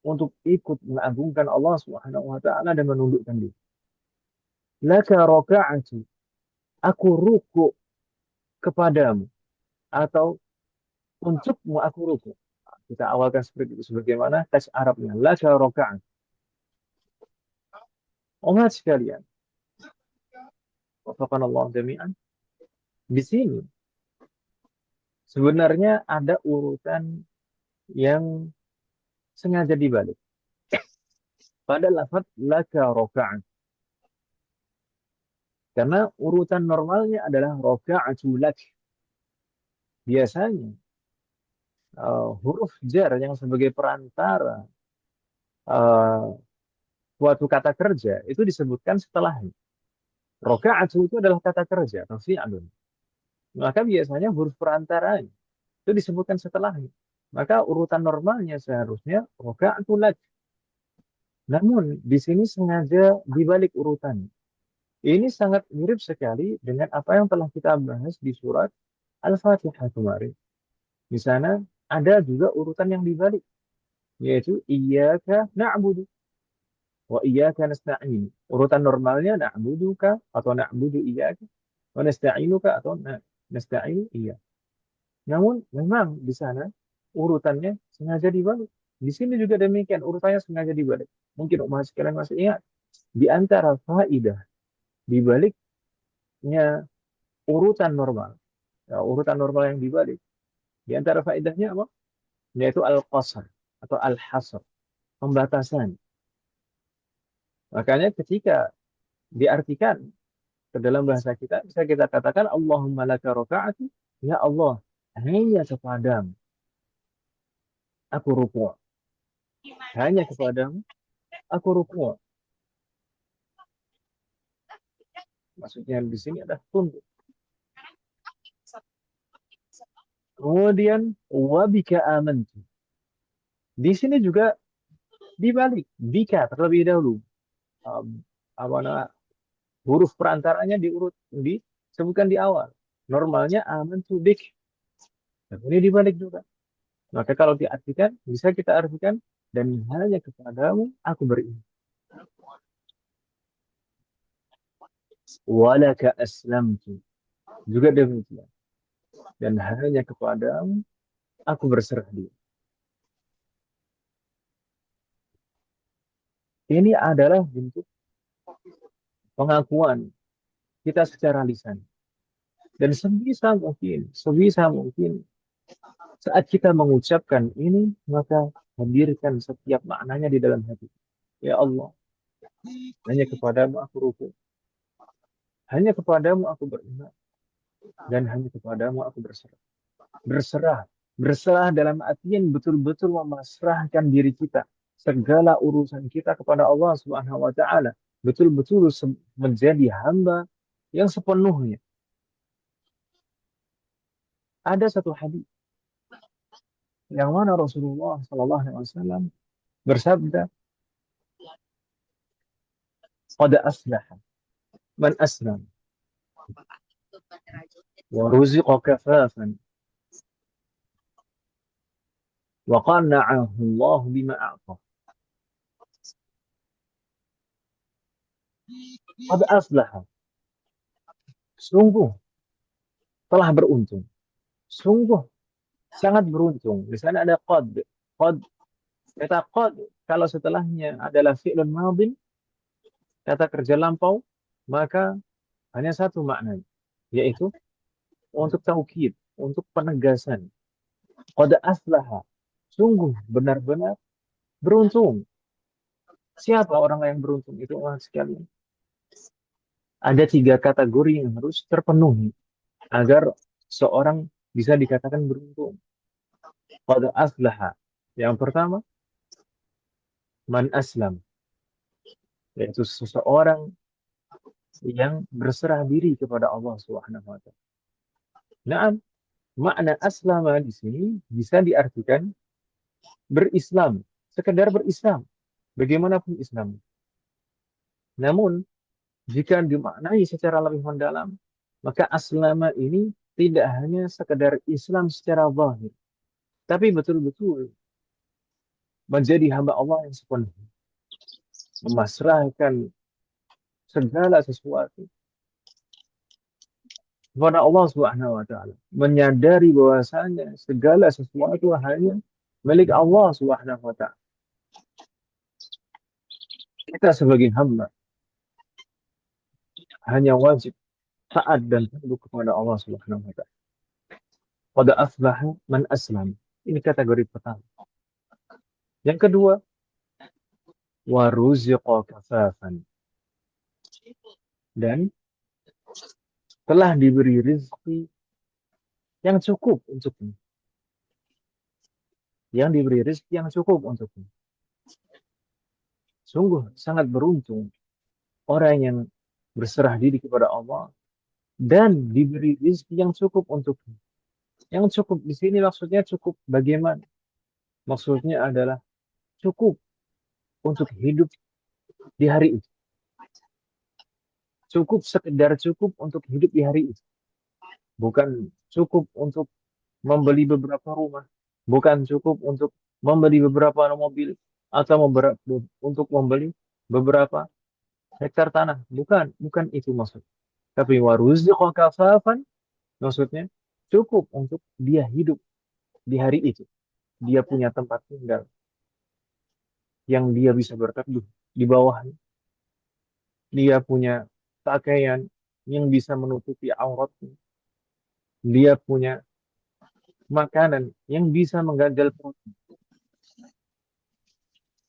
untuk ikut mengagungkan Allah Subhanahu wa taala dan menundukkan diri. Laka raka'atu, aku ruku kepadamu atau untukmu aku ruku. Kita awalkan seperti itu sebagaimana teks Arabnya. Laka raka'atu. Umat sekalian, wafaqanallahu jami'an. Di sini sebenarnya ada urutan yang sengaja dibalik. Pada lafaz laka raka'at. Karena urutan normalnya adalah raka'atu lak. Biasanya huruf jar yang sebagai perantara uh, suatu kata kerja itu disebutkan setelahnya. Raka'atu itu adalah kata kerja atau fi'lun. Maka biasanya huruf perantaranya itu disebutkan setelahnya. Maka urutan normalnya seharusnya raka'atu lak. Namun di sini sengaja dibalik urutan. Ini sangat mirip sekali dengan apa yang telah kita bahas di surat Al-Fatihah kemarin. Di sana ada juga urutan yang dibalik, yaitu iyyaka na'budu wa iyyaka nasta'in. Urutan normalnya na'buduka atau na'budu iyyaka wa nasta'inuka atau nasta'inu iya. Namun memang di sana urutannya sengaja dibalik. Di sini juga demikian, urutannya sengaja dibalik. Mungkin umat sekalian masih ingat di antara faidah dibaliknya urutan normal. Ya, urutan normal yang dibalik. Di antara faedahnya apa? Yaitu al-qasr atau al-hasr, pembatasan. Makanya ketika diartikan ke dalam bahasa kita, bisa kita katakan Allahumma laka raka'atu, ya Allah, hanya kepadamu aku rukuk. Hanya kepadamu aku rukuk. Maksudnya di sini ada tunduk. Kemudian wabika amantu. Di sini juga dibalik, bika terlebih dahulu. Apa namanya, huruf perantaranya disebutkan di awal. Normalnya amantu bik. Dan ini dibalik juga. Maka kalau diartikan, bisa kita artikan, dan hanya kepadamu aku beriman. Walaka aslamtu. Juga demikian. Dan hanya kepadamu aku berserah diri. Ini adalah bentuk pengakuan kita secara lisan. Dan sebisa mungkin saat kita mengucapkan ini, maka hadirkan setiap maknanya di dalam hati. Ya Allah, hanya kepadamu aku rukuk. Hanya kepadamu aku beriman. Dan hanya kepadamu aku berserah. Berserah. Berserah dalam artian betul-betul memasrahkan diri kita. Segala urusan kita kepada Allah Subhanahu wa taala. Betul-betul menjadi hamba yang sepenuhnya. Ada satu hadis yang mana Rasulullah Sallallahu Alaihi Wasallam bersabda, "Qad aslaha man aslam wa ruziqa kafafan wa qanna'ahu Allah bima a'ta." Qad aflaha. Sungguh telah beruntung. Sungguh sangat beruntung. Di sana ada qad. Qad, kata qad, kalau setelahnya adalah fi'lun madin, kata kerja lampau, maka hanya satu makna, yaitu untuk taukid, untuk penegasan. Qad aflaha. Sungguh benar-benar beruntung. Siapa orang yang beruntung itu orang sekalian? Ada tiga kategori yang harus terpenuhi agar seorang bisa dikatakan beruntung. Qad aflaha. Yang pertama, man aslam, yaitu seseorang yang berserah diri kepada Allah Subhanahu wa taala. Nah, makna aslama di sini bisa diartikan berislam, sekedar berislam, bagaimanapun Islam. Namun, jika dimaknai secara lebih mendalam, maka aslama ini tidak hanya sekedar Islam secara zahir, tapi betul-betul menjadi hamba Allah yang sepenuhnya, memasrahkan segala sesuatu kepada Allah Subhanahu wa taala, menyadari bahwasanya segala sesuatu hanya milik Allah Subhanahu wa taala. Kita sebagai hamba hanya wajib taat dan tunduk kepada Allah Subhanahu wa taala. Qad aflaha man aslam. Ini kategori pertama. Yang kedua, wa ruziqa kafafan. Dan telah diberi rezeki yang cukup untuknya. Yang diberi rezeki yang cukup untuknya. Sungguh sangat beruntung orang yang berserah diri kepada Allah dan diberi rezeki yang cukup untuknya. Yang cukup di sini maksudnya cukup bagaimana? Maksudnya adalah cukup untuk hidup di hari itu. Cukup sekedar cukup untuk hidup di hari itu. Bukan cukup untuk membeli beberapa rumah. Bukan cukup untuk membeli beberapa mobil. Atau untuk membeli beberapa hektar tanah. Bukan itu maksud. Tapi waruziqa kafafan maksudnya cukup untuk dia hidup di hari itu. Dia punya tempat tinggal yang dia bisa berteduh di bawahnya. Dia punya pakaian yang bisa menutupi auratnya. Dia punya makanan yang bisa mengganjal perut.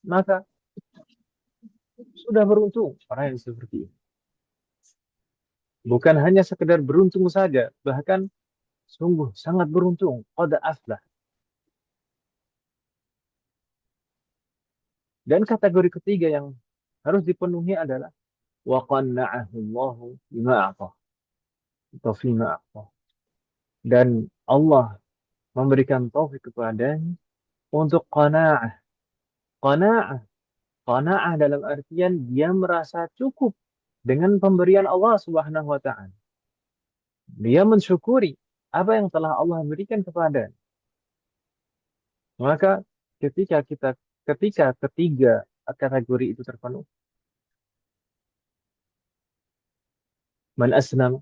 Maka sudah beruntung orang yang seperti ini. Bukan hanya sekedar beruntung saja, bahkan sungguh sangat beruntung. Qad aflah. Dan kategori ketiga yang harus dipenuhi adalah wa qanna'ahu Allahu bima a'tah. Atau fima a'tah. Dan Allah memberikan taufik kepadanya untuk qana'ah. Qana'ah. Qana'ah dalam artian dia merasa cukup dengan pemberian Allah Subhanahu wa taala. Dia mensyukuri apa yang telah Allah berikan kepada. Maka ketika ketiga kategori itu terpenuhi, man aslam,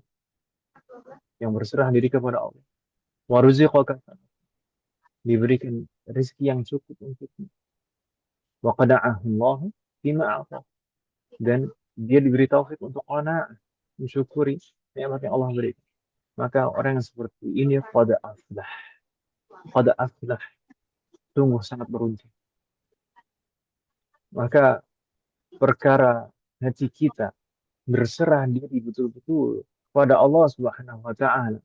yang berserah diri kepada Allah, wa ruziqa kafan, diberikan rezeki yang cukup untuknya, wa qada'ahu Allah bima a'ta, dan dia diberi taufik untuk qana'ah, mensyukuri nikmat yang Allah berikan. Maka orang yang seperti ini qad aflah, sungguh sangat beruntung. Maka perkara hati kita berserah diri betul-betul kepada Allah Subhanahu wa taala,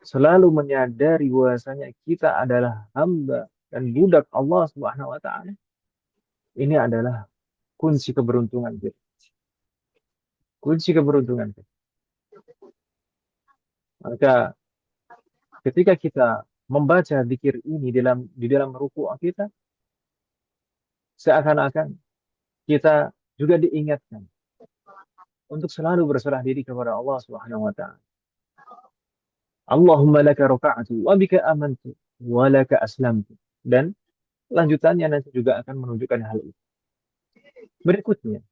selalu menyadari bahwasanya kita adalah hamba dan budak Allah Subhanahu wa taala. Ini adalah kunci keberuntungan kita. Kunci keberuntungan kita. Maka ketika kita membaca zikir ini di dalam ruku' kita, seakan-akan kita juga diingatkan untuk selalu berserah diri kepada Allah Subhanahu wa taala. Allahumma laka raka'atu wa bika amantu wa laka aslamtu. Dan lanjutannya nanti juga akan menunjukkan hal itu. Berikutnya,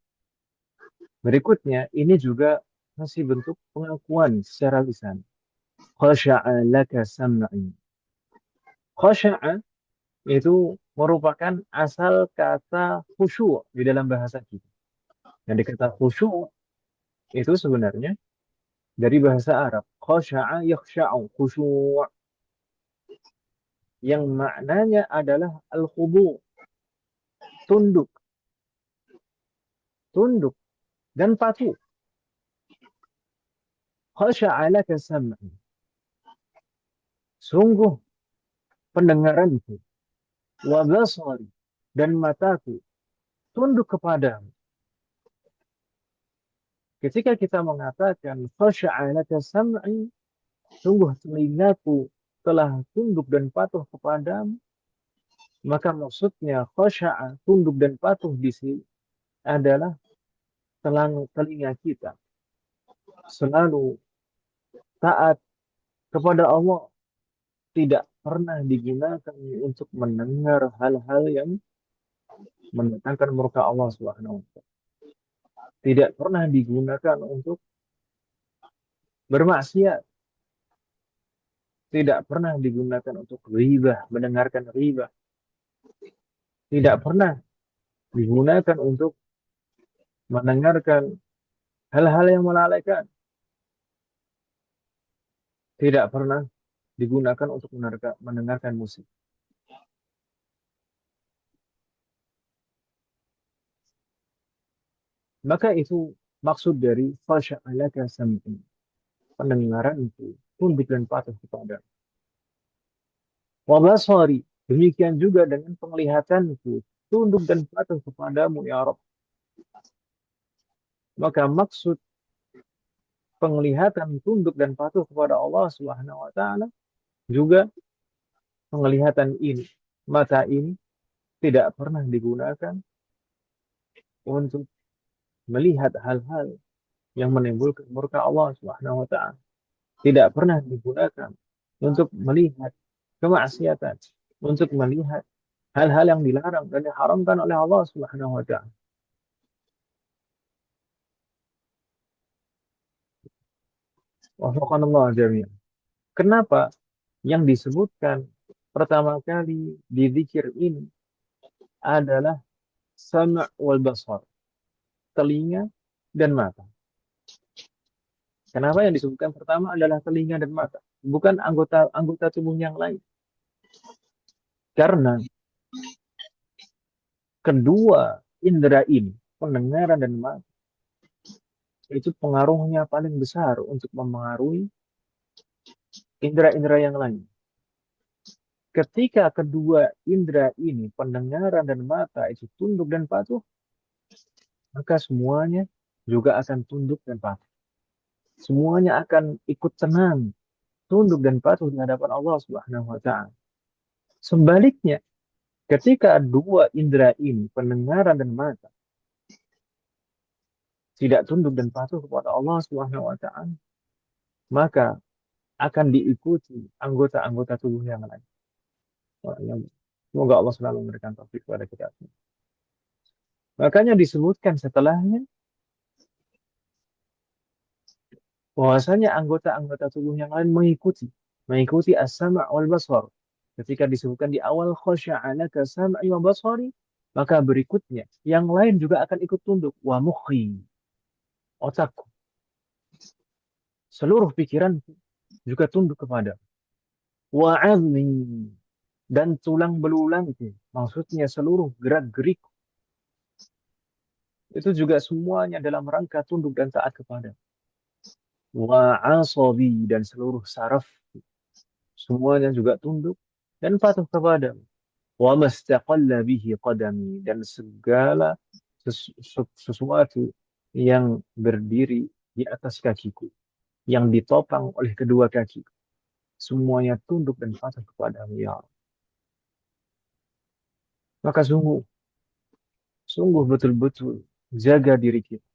Berikutnya, ini juga masih bentuk pengakuan secara lisan. Khasha'a laka sam'i. Khasha'a itu merupakan asal kata khusyuk di dalam bahasa kita. Yang dikata khusyuk itu sebenarnya dari bahasa Arab. Khasha'a yakhsha'u khusyuk. Yang maknanya adalah al-khudu, tunduk, tunduk dan patuh. Khasha'a laka sam'i. Sungguh pendengaranku, wa basari, dan mataku tunduk kepadamu. Ketika kita mengatakan khasha'a laka sam'i, sungguh telingaku telah tunduk dan patuh kepadamu, maka maksudnya khasha'a, tunduk dan patuh di sini adalah telinga kita selalu taat kepada Allah, tidak pernah digunakan untuk mendengar hal-hal yang mendatangkan murka Allah Subhanahu wa taala. Tidak pernah digunakan untuk bermaksiat, tidak pernah digunakan untuk ribah, mendengarkan ribah, tidak pernah digunakan untuk mendengarkan hal-hal yang melalaikan, tidak pernah digunakan untuk mendengarkan musik. Maka itu maksud dari fasya'alaka sam'i, pendengaran itu tunduk dan patuh kepada. Wa basari, demikian juga dengan penglihatanku tunduk dan patuh kepadamu ya Rabb. Maka maksud penglihatan tunduk dan patuh kepada Allah Subhanahu wa taala juga penglihatan ini, mata ini tidak pernah digunakan untuk melihat hal-hal yang menimbulkan murka Allah Subhanahu wa taala. Tidak pernah digunakan untuk melihat kemaksiatan, untuk melihat hal-hal yang dilarang dan diharamkan oleh Allah Subhanahu wa taala. Wafaqanallah jami'an. Kenapa yang disebutkan pertama kali di zikir ini adalah sama' wal basar, telinga dan mata. Kenapa yang disebutkan pertama adalah telinga dan mata, bukan anggota tubuh yang lain? Karena kedua indera ini, pendengaran dan mata, itu pengaruhnya paling besar untuk mempengaruhi indera-indera yang lain. Ketika kedua indera ini, pendengaran dan mata, itu tunduk dan patuh, maka semuanya juga akan tunduk dan patuh. Semuanya akan ikut tenang, tunduk dan patuh di hadapan Allah Subhanahu wa taala. Sebaliknya, ketika dua indera ini, pendengaran dan mata, tidak tunduk dan patuh kepada Allah Subhanahu wa taala, maka akan diikuti anggota-anggota tubuh yang lain. Semoga Allah selalu memberikan taufik kepada kita. Makanya disebutkan setelahnya bahwasanya anggota-anggota tubuh yang lain mengikuti as-sama' wal basar. Ketika disebutkan di awal khashya'alaka sam'i wa basari, maka berikutnya yang lain juga akan ikut tunduk. Wa mukhi, otakku, seluruh pikiranku juga tunduk kepada. Wa 'azmi, dan tulang belulangku, maksudnya seluruh gerak-gerik itu juga semuanya dalam rangka tunduk dan taat kepada. Wa 'asabi, dan seluruh saraf semuanya juga tunduk dan patuh kepada. Wa mastaqalla bihi qadami, dan segala sesuatu yang berdiri di atas kakiku, yang ditopang oleh kedua kakiku, semuanya tunduk dan patuh kepadamu ya Allah. Maka sungguh betul-betul jaga diri kita.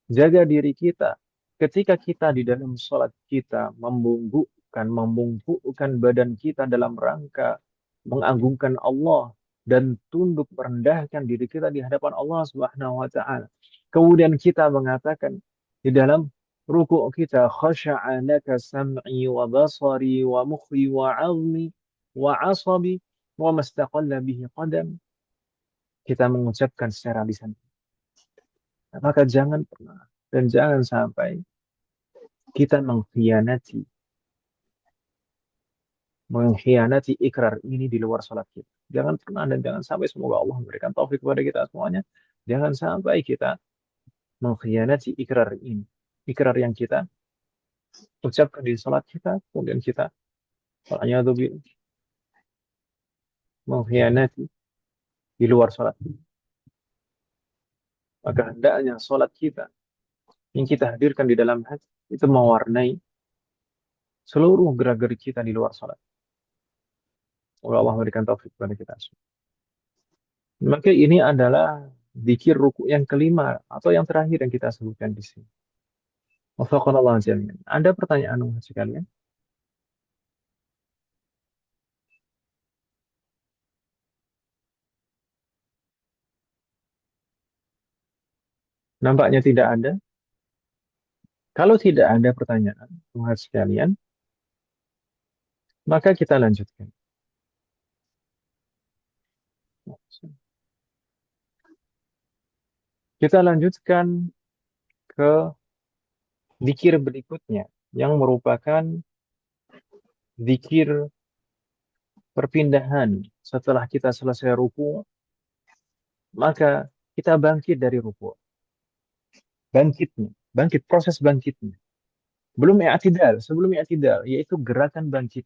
Jaga diri kita ketika kita di dalam sholat kita membungkukkan badan kita dalam rangka mengagungkan Allah dan tunduk merendahkan diri kita di hadapan Allah Subhanahu wa taala. Kemudian kita mengatakan di dalam rukuk kita, khasya'a laka sam'i wa basari wa mukhi wa 'azmi wa 'asabi wa mastaqalla bihi qadam. Kita mengucapkan secara lisan. Maka jangan pernah dan jangan sampai kita mengkhianati ikrar ini di luar salat kita. Jangan pernah dan jangan sampai, semoga Allah memberikan taufik kepada kita semuanya. Jangan sampai kita mengkhianati ikrar ini. Ikrar yang kita ucapkan di salat kita, kemudian kita wal'iyadzubillah, mengkhianati di luar salat. Maka hendaknya salat kita yang kita hadirkan di dalam hati itu mewarnai seluruh gerak-gerik kita di luar salat. Semoga Allah memberikan taufik kepada kita. Maka ini adalah zikir ruku yang kelima atau yang terakhir yang kita sebutkan di sini. Wafaqanallahu jami'an. Ada pertanyaan sekalian? Nampaknya tidak ada. Kalau tidak ada pertanyaan, teman sekalian, maka kita lanjutkan. Kita lanjutkan ke zikir berikutnya yang merupakan zikir perpindahan. Setelah kita selesai ruku, maka kita bangkit dari ruku. Bangkit, proses bangkitnya. Belum i'tidal, sebelum i'tidal, yaitu gerakan bangkit.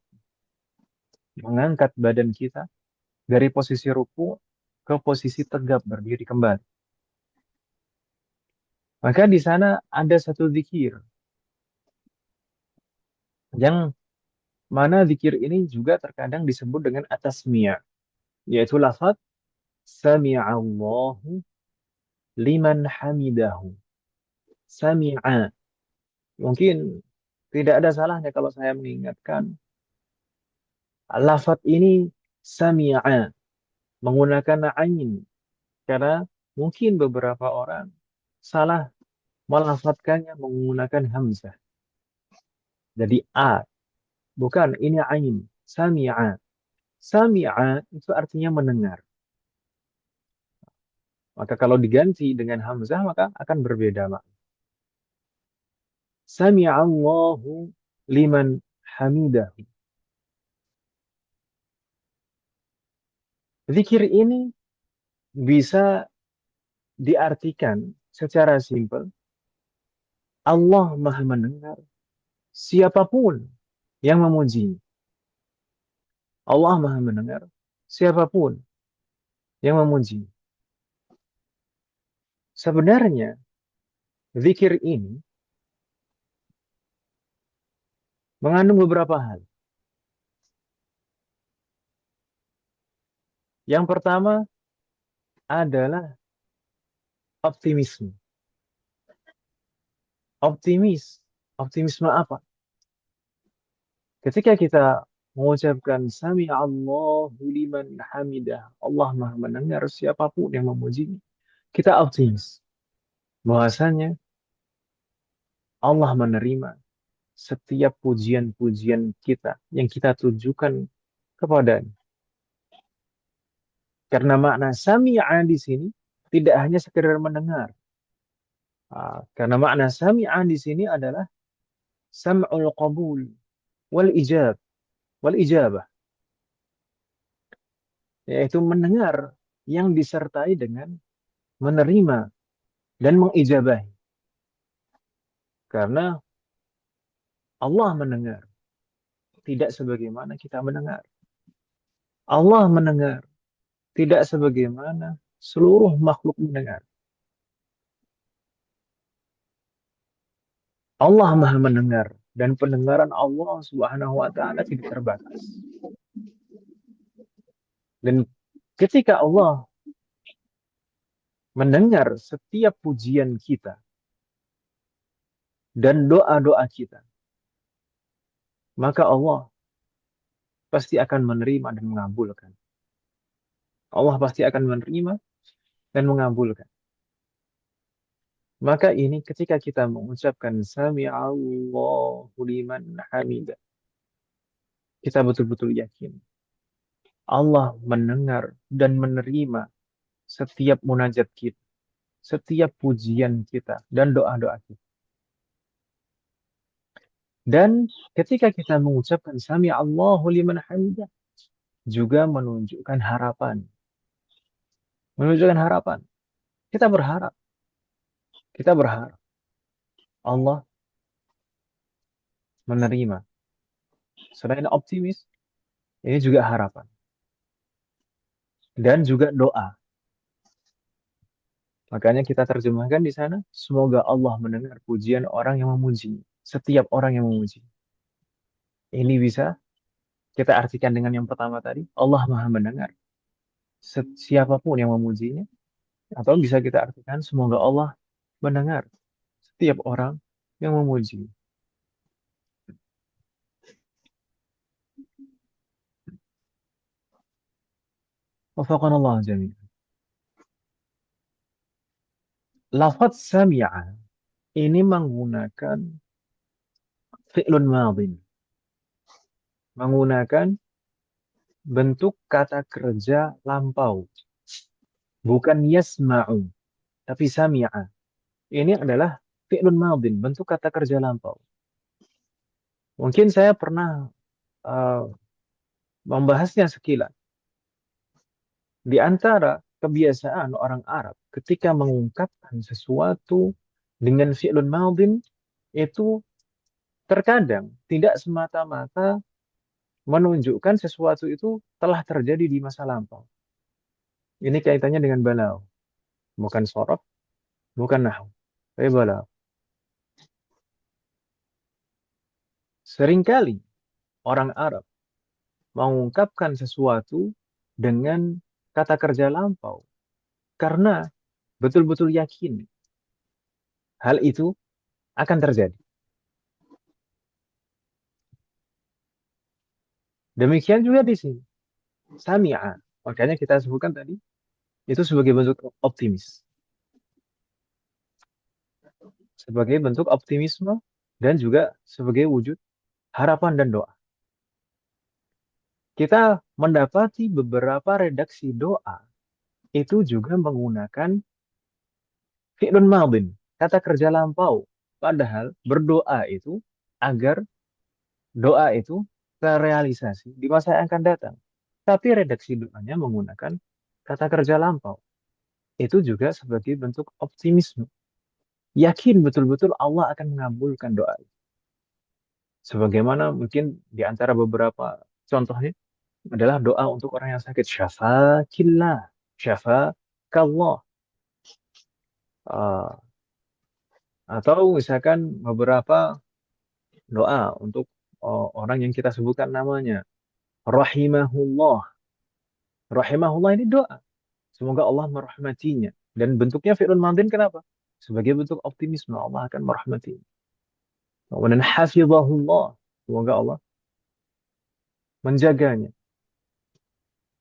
Mengangkat badan kita dari posisi ruku ke posisi tegap berdiri kembali. Maka di sana ada satu zikir yang mana zikir ini juga terkadang disebut dengan atasmiyah, yaitu lafaz sami'allahu liman hamidahu. Sami'a. Mungkin tidak ada salahnya kalau saya mengingatkan lafaz ini sami'a menggunakan ain, karena mungkin beberapa orang salah melafadzkannya menggunakan hamzah. Jadi a, bukan, ini ain. Sami'a. Sami'a itu artinya mendengar. Maka kalau diganti dengan hamzah maka akan berbeda makna. Sami'allahu liman hamidahu. Zikir ini bisa diartikan secara simpel. Allah Maha mendengar siapapun yang memuji. Allah Maha mendengar siapapun yang memuji. Sebenarnya zikir ini mengandung beberapa hal. Yang pertama adalah optimisme. Optimisme apa? Ketika kita mengucapkan sami Allahu liman hamidah, Allah Maha mendengar siapapun yang memuji, kita optimis bahwasanya Allah menerima setiap pujian-pujian kita yang kita tujukan kepadanya. Karena makna sami'a di sini tidak hanya sekedar mendengar. Karena makna sami'a di sini adalah sam'ul qabul wal ijabah, yaitu mendengar yang disertai dengan menerima dan mengijabahi. Karena Allah mendengar, tidak sebagaimana kita mendengar. Allah mendengar, tidak sebagaimana seluruh makhluk mendengar. Allah Maha mendengar, dan pendengaran Allah Subhanahu wa taala tidak terbatas. Dan ketika Allah mendengar setiap pujian kita dan doa-doa kita, maka Allah pasti akan menerima dan mengabulkan. Allah pasti akan menerima dan mengabulkan. Maka ini ketika kita mengucapkan Sami'allahu liman hamidah, kita betul-betul yakin Allah mendengar dan menerima setiap munajat kita, setiap pujian kita, dan doa-doa kita. Dan ketika kita mengucapkan Sami'allahu liman hamidah, juga menunjukkan harapan. Menunjukkan harapan. Kita berharap. Kita berharap Allah menerima. Selain optimis, ini juga harapan. Dan juga doa. Makanya kita terjemahkan di sana, semoga Allah mendengar pujian orang yang memuji. Setiap orang yang memuji. Ini bisa kita artikan dengan yang pertama tadi, Allah Maha mendengar. Siapapun yang memujinya. Atau bisa kita artikan, semoga Allah mendengar setiap orang yang memuji. Wafaqan Allah jami'an. Lafaz sami'a ini menggunakan fi'lun madhin. Menggunakan bentuk kata kerja lampau. Bukan yasma'u, tapi sami'a. Ini adalah fi'lun madhin, bentuk kata kerja lampau. Mungkin saya pernah uh, membahasnya sekilas. Di antara kebiasaan orang Arab ketika mengungkapkan sesuatu dengan fi'lun madhin itu terkadang tidak semata-mata menunjukkan sesuatu itu telah terjadi di masa lampau. Ini kaitannya dengan balau, bukan sorof, bukan nahwu, tapi balau. Seringkali orang Arab mengungkapkan sesuatu dengan kata kerja lampau karena betul-betul yakin hal itu akan terjadi. Demikian juga di sini. Sami'a. Makanya kita sebutkan tadi itu sebagai bentuk optimis. Sebagai bentuk optimisme dan juga sebagai wujud harapan dan doa. Kita mendapati beberapa redaksi doa itu juga menggunakan fi'lun madhin, kata kerja lampau. Padahal berdoa itu agar doa itu terrealisasi di masa yang akan datang. Tapi redaksi doanya menggunakan kata kerja lampau. Itu juga sebagai bentuk optimisme. Yakin betul-betul Allah akan mengabulkan doa. Sebagaimana mungkin di antara beberapa contohnya adalah doa untuk orang yang sakit. Syafakillah. Syafakallah. Uh, atau misalkan beberapa doa untuk orang yang kita sebutkan namanya. Rahimahullah. Rahimahullah ini doa. Semoga Allah merahmatinya. Dan bentuknya fi'lun madhin kenapa? Sebagai bentuk optimisme Allah akan merahmatinya. Kemudian hafizahullah. Semoga Allah menjaganya.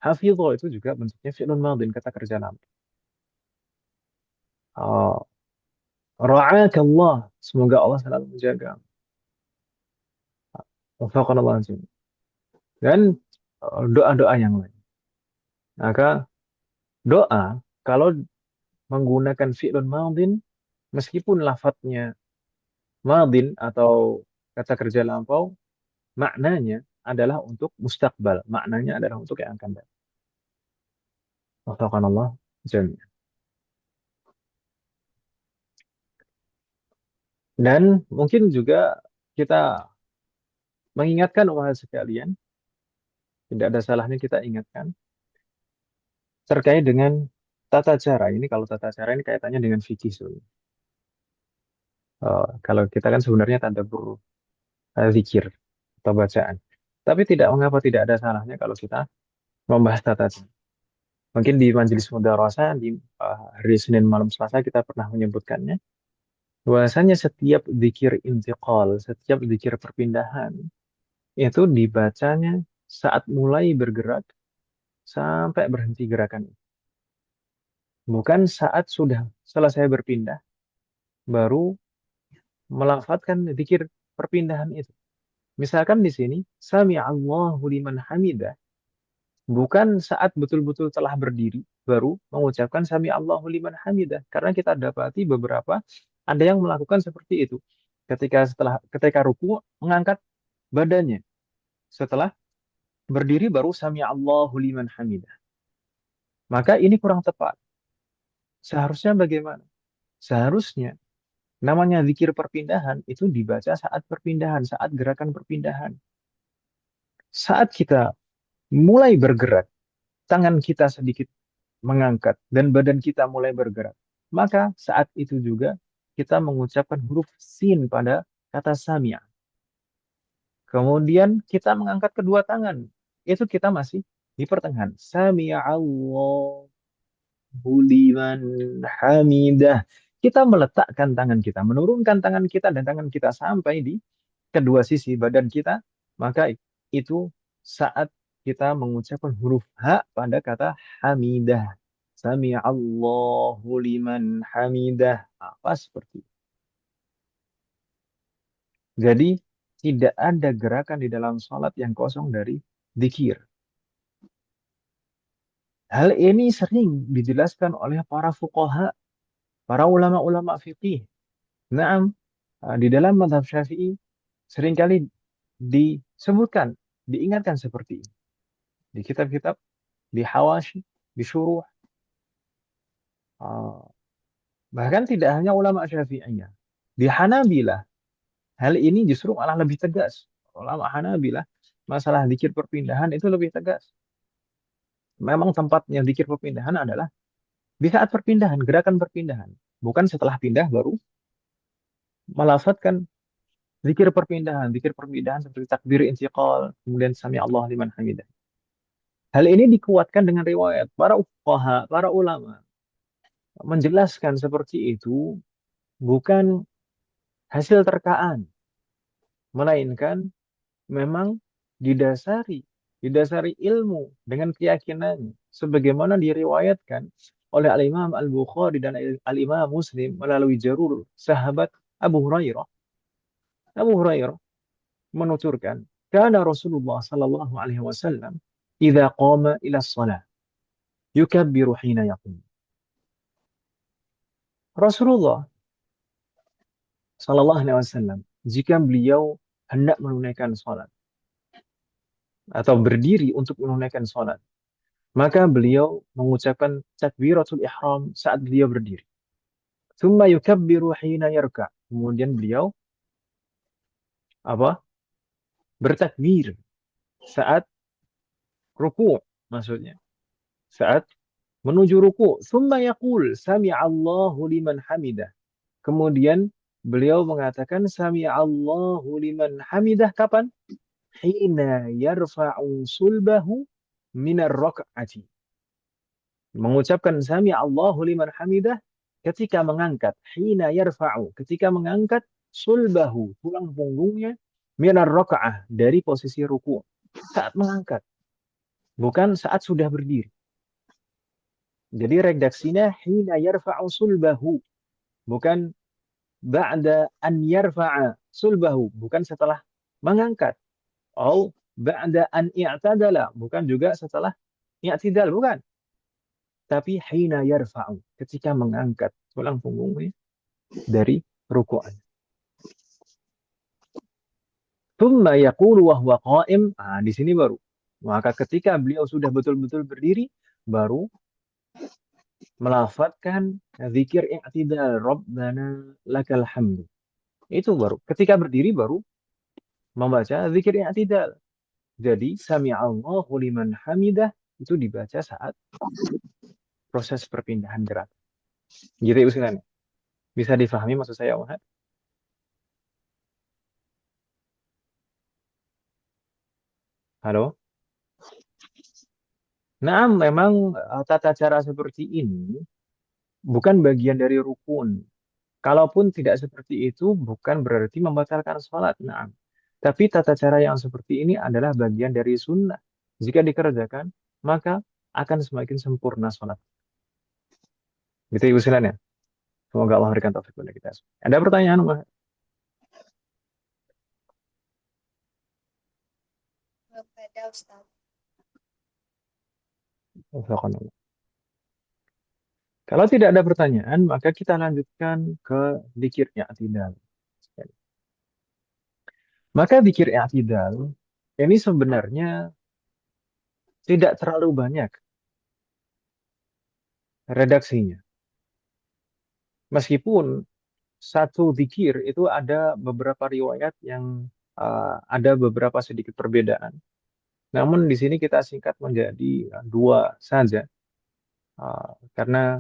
Hafizah itu juga bentuknya fi'lun madhin, kata kerja lama. Uh, Ra'akallah. Semoga Allah selalu menjaga. Wafaqanallah azim. Dan doa-doa yang lain. Maka doa kalau menggunakan fi'lun madhin meskipun lafadznya madhin atau kata kerja lampau maknanya adalah untuk mustakbal, maknanya adalah untuk yang akan datang. Wafaqanallah jami'an. Dan mungkin juga kita mengingatkan umat sekalian, tidak ada salahnya kita ingatkan terkait dengan tata cara. Ini kalau tata cara ini kaitannya dengan fikih sebenarnya. Kalau kita kan sebenarnya tadabbur zikir atau bacaan. Tapi tidak mengapa tidak ada salahnya kalau kita membahas tata cara. Mungkin di Majelis Mudarasah di hari Senin malam Selasa kita pernah menyebutkannya. Bahwasanya setiap zikir intiqal, setiap zikir perpindahan itu dibacanya saat mulai bergerak sampai berhenti gerakan. Bukan saat sudah selesai berpindah baru melafadzkan zikir perpindahan itu. Misalkan di sini, Sami Allahu liman hamidah, bukan saat betul-betul telah berdiri, baru mengucapkan Sami Allahu liman hamidah. Karena kita dapati beberapa, ada yang melakukan seperti itu. Ketika ruku, mengangkat badannya. Setelah berdiri, baru Sami Allahu liman hamidah. Maka ini kurang tepat. Seharusnya bagaimana? Seharusnya namanya zikir perpindahan itu dibaca saat perpindahan, saat gerakan perpindahan. Saat kita mulai bergerak, tangan kita sedikit mengangkat dan badan kita mulai bergerak. Maka saat itu juga kita mengucapkan huruf sin pada kata sami'a. Kemudian kita mengangkat kedua tangan. Itu kita masih di pertengahan. Sami'a Allah liman hamidah. Kita meletakkan tangan kita, menurunkan tangan kita dan tangan kita sampai di kedua sisi badan kita, maka itu saat kita mengucapkan huruf ha pada kata hamidah. Sami Allahu liman hamidah. Apa seperti itu. Jadi tidak ada gerakan di dalam sholat yang kosong dari zikir. Hal ini sering dijelaskan oleh para fuqaha, para ulama-ulama fikih. Naam, di dalam mazhab Syafi'i seringkali disebutkan, diingatkan seperti ini. Di kitab-kitab, di hawashi, di syuruh. Ah, bahkan tidak hanya ulama Syafi'iyah. Di Hanabilah, hal ini justru malah lebih tegas. Ulama Hanabilah, masalah zikir perpindahan itu lebih tegas. Memang tempatnya zikir perpindahan adalah di saat perpindahan, gerakan perpindahan. Bukan setelah pindah baru melafadzkan zikir perpindahan seperti takbir intiqal, kemudian sami Allah liman hamidah. Hal ini dikuatkan dengan riwayat para fuqaha, para ulama menjelaskan seperti itu bukan hasil terkaan, melainkan memang didasari didasari ilmu dengan keyakinan sebagaimana diriwayatkan oleh Al-Imam Al-Bukhari dan Al-Imam Muslim melalui jalur sahabat Abu Hurairah. Abu Hurairah menuturkan, "Kana Rasulullah sallallahu alaihi wasallam idza qama ila shalah yukabbiru hina yaqum." Rasulullah sallallahu alaihi wasallam jika beliau hendak menunaikan salat atau berdiri untuk menunaikan salat, maka beliau mengucapkan takbiratul ihram saat beliau berdiri. Tsumma yukabbiru hina yarka. Kemudian beliau apa? Bertakbir saat ruku, maksudnya. Saat menuju ruku. Tsumma yaqul sami'allahu liman hamidah. Kemudian beliau mengatakan sami'allahu liman hamidah kapan? Hina yarfa'u sulbahu minar rak'ati. Mengucapkan sami Allahu liman hamidah ketika mengangkat hina yarfa'u, ketika mengangkat sulbahu, tulang punggungnya minar raka'ah, dari posisi ruku, saat mengangkat, bukan saat sudah berdiri. Jadi redaksinya hina yarfa'u sulbahu, bukan ba'da an yarfa'a sulbahu, bukan setelah mengangkat. Atau ba'da an i'tadala, bukan juga setelah i'tidal, bukan. Tapi hina yarfa'u, ketika mengangkat tulang punggungnya dari ruku'an. Tsumma yaqulu wa huwa qa'im. Di sini baru. Maka ketika beliau sudah betul-betul berdiri, baru melafadzkan zikir i'tidal, Rabbana lakal hamdu. Itu baru. Ketika berdiri baru membaca zikir i'tidal. Jadi sami'allahu liman hamidah itu dibaca saat proses perpindahan gerak. Gitu ya usulannya. Bisa difahami maksud saya, Muhammad? Halo? Nah, memang tata cara seperti ini bukan bagian dari rukun. Kalaupun tidak seperti itu, bukan berarti membatalkan sholat. Nah, tapi tata cara yang seperti ini adalah bagian dari sunnah. Jika dikerjakan, maka akan semakin sempurna sholat. Gitu ya usulannya. Semoga Allah berikan taufik kepada kita semua. Ada pertanyaan, Mbak? Kepada Ustaz. Wafaqqanallah. Kalau tidak ada pertanyaan, maka kita lanjutkan ke dzikir i'tidal. Maka dzikir i'tidal ini sebenarnya tidak terlalu banyak redaksinya. Meskipun satu dzikir itu ada beberapa riwayat yang ada beberapa sedikit perbedaan. Namun di sini kita singkat menjadi dua saja. Karena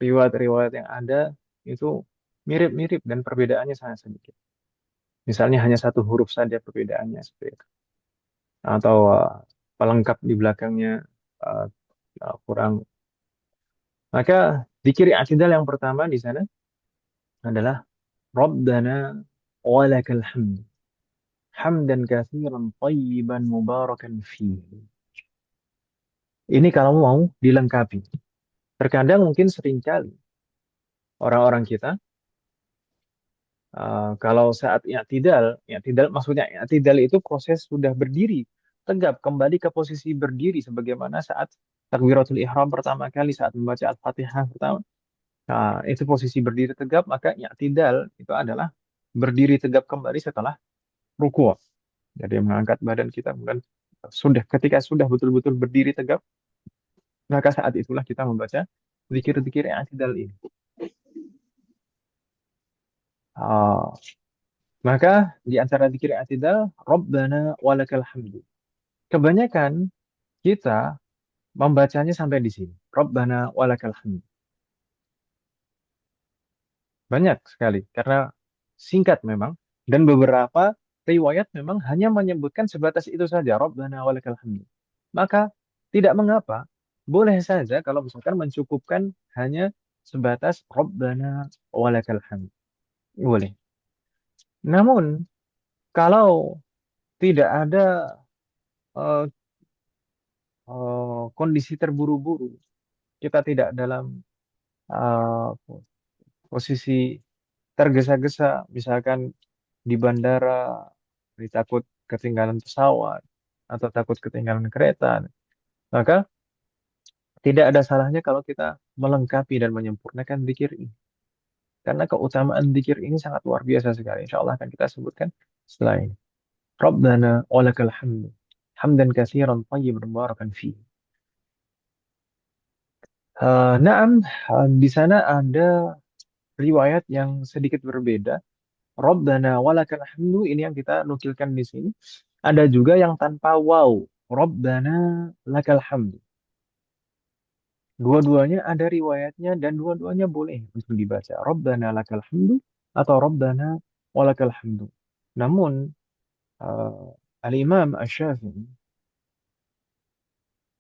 riwayat-riwayat yang ada itu mirip-mirip dan perbedaannya sangat sedikit. Misalnya hanya satu huruf saja perbedaannya seperti itu. Atau pelengkap di belakangnya uh, kurang. Maka dzikir i'tidal yang pertama di sana adalah Rabbana walakal hamd. Hamdan katsiran thayyiban mubarakan fihi. Ini kalau mau dilengkapi. Terkadang mungkin seringkali orang-orang kita kalau saat i'tidal maksudnya i'tidal itu proses sudah berdiri tegap kembali ke posisi berdiri sebagaimana saat takbiratul ihram pertama kali saat membaca Al-Fatihah pertama. Nah, itu posisi berdiri tegap, maka i'tidal itu adalah berdiri tegap kembali setelah ruku'. Jadi mengangkat badan kita kemudian ketika sudah betul-betul berdiri tegap, maka saat itulah kita membaca zikir-zikir i'tidal ini. Ah, maka di antara zikir i'tidal, Rabbana walakal hamdu. Kebanyakan kita membacanya sampai di sini. Rabbana walakal hamdu. Banyak sekali karena singkat memang dan beberapa riwayat memang hanya menyebutkan sebatas itu saja Rabbana walakal hamdu. Maka tidak mengapa, boleh saja kalau misalkan mencukupkan hanya sebatas Rabbana walakal hamdu. Boleh. Namun kalau tidak ada eh, kondisi terburu-buru, kita tidak dalam eh, posisi tergesa-gesa, misalkan di bandara, takut ketinggalan pesawat, atau takut ketinggalan kereta, maka tidak ada salahnya kalau kita melengkapi dan menyempurnakan zikir ini. Karena keutamaan zikir ini sangat luar biasa sekali. Insya Allah akan kita sebutkan setelah ini. Rabbana walakal hamdu. Hamdan katsiran thayyiban mubarakan fihi. Naam, di sana ada riwayat yang sedikit berbeda. Rabbana walakal hamdu ini yang kita nukilkan di sini. Ada juga yang tanpa waw. Rabbana lakal hamdu. Dua-duanya ada riwayatnya dan dua-duanya boleh untuk dibaca. Rabbana lakal hamdu atau Rabbana walakal hamdu. Namun Al-Imam Asy-Syafi'i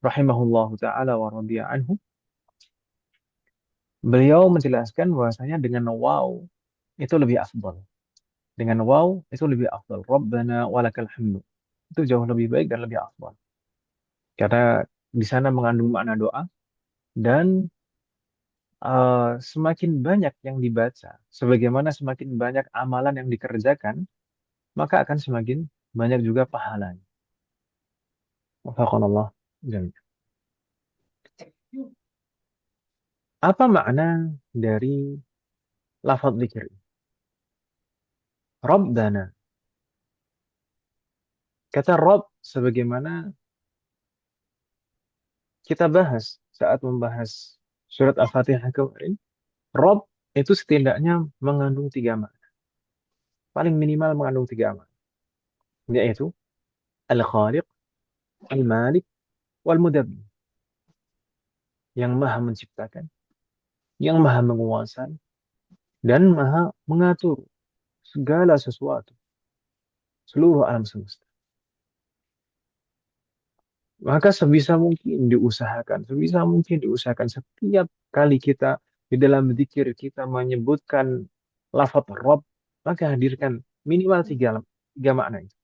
rahimahullahu taala wa radiya anhu, beliau menjelaskan bahwasanya dengan waw itu lebih afdal. Dengan waw itu lebih afdal. Rabbana walakal hamdu. Itu jauh lebih baik dan lebih afdal. Karena di sana mengandung makna doa dan semakin banyak yang dibaca, sebagaimana semakin banyak amalan yang dikerjakan, maka akan semakin banyak juga pahalanya. Wafaqanallah jami'an. Apa makna dari lafaz zikir? Rabbana. Kata Rabb sebagaimana kita bahas saat membahas surat Al-Fatihah kemarin, Rabb itu setidaknya mengandung tiga makna. Paling minimal mengandung tiga makna. Yaitu Al-Khaliq, Al-Malik, Wal-Mudabbir. Yang maha menciptakan, yang maha menguasai, dan maha mengatur segala sesuatu, seluruh alam semesta. Maka sebisa mungkin diusahakan setiap kali kita di dalam zikir kita menyebutkan lafaz Rabb, maka hadirkan minimal tiga makna itu.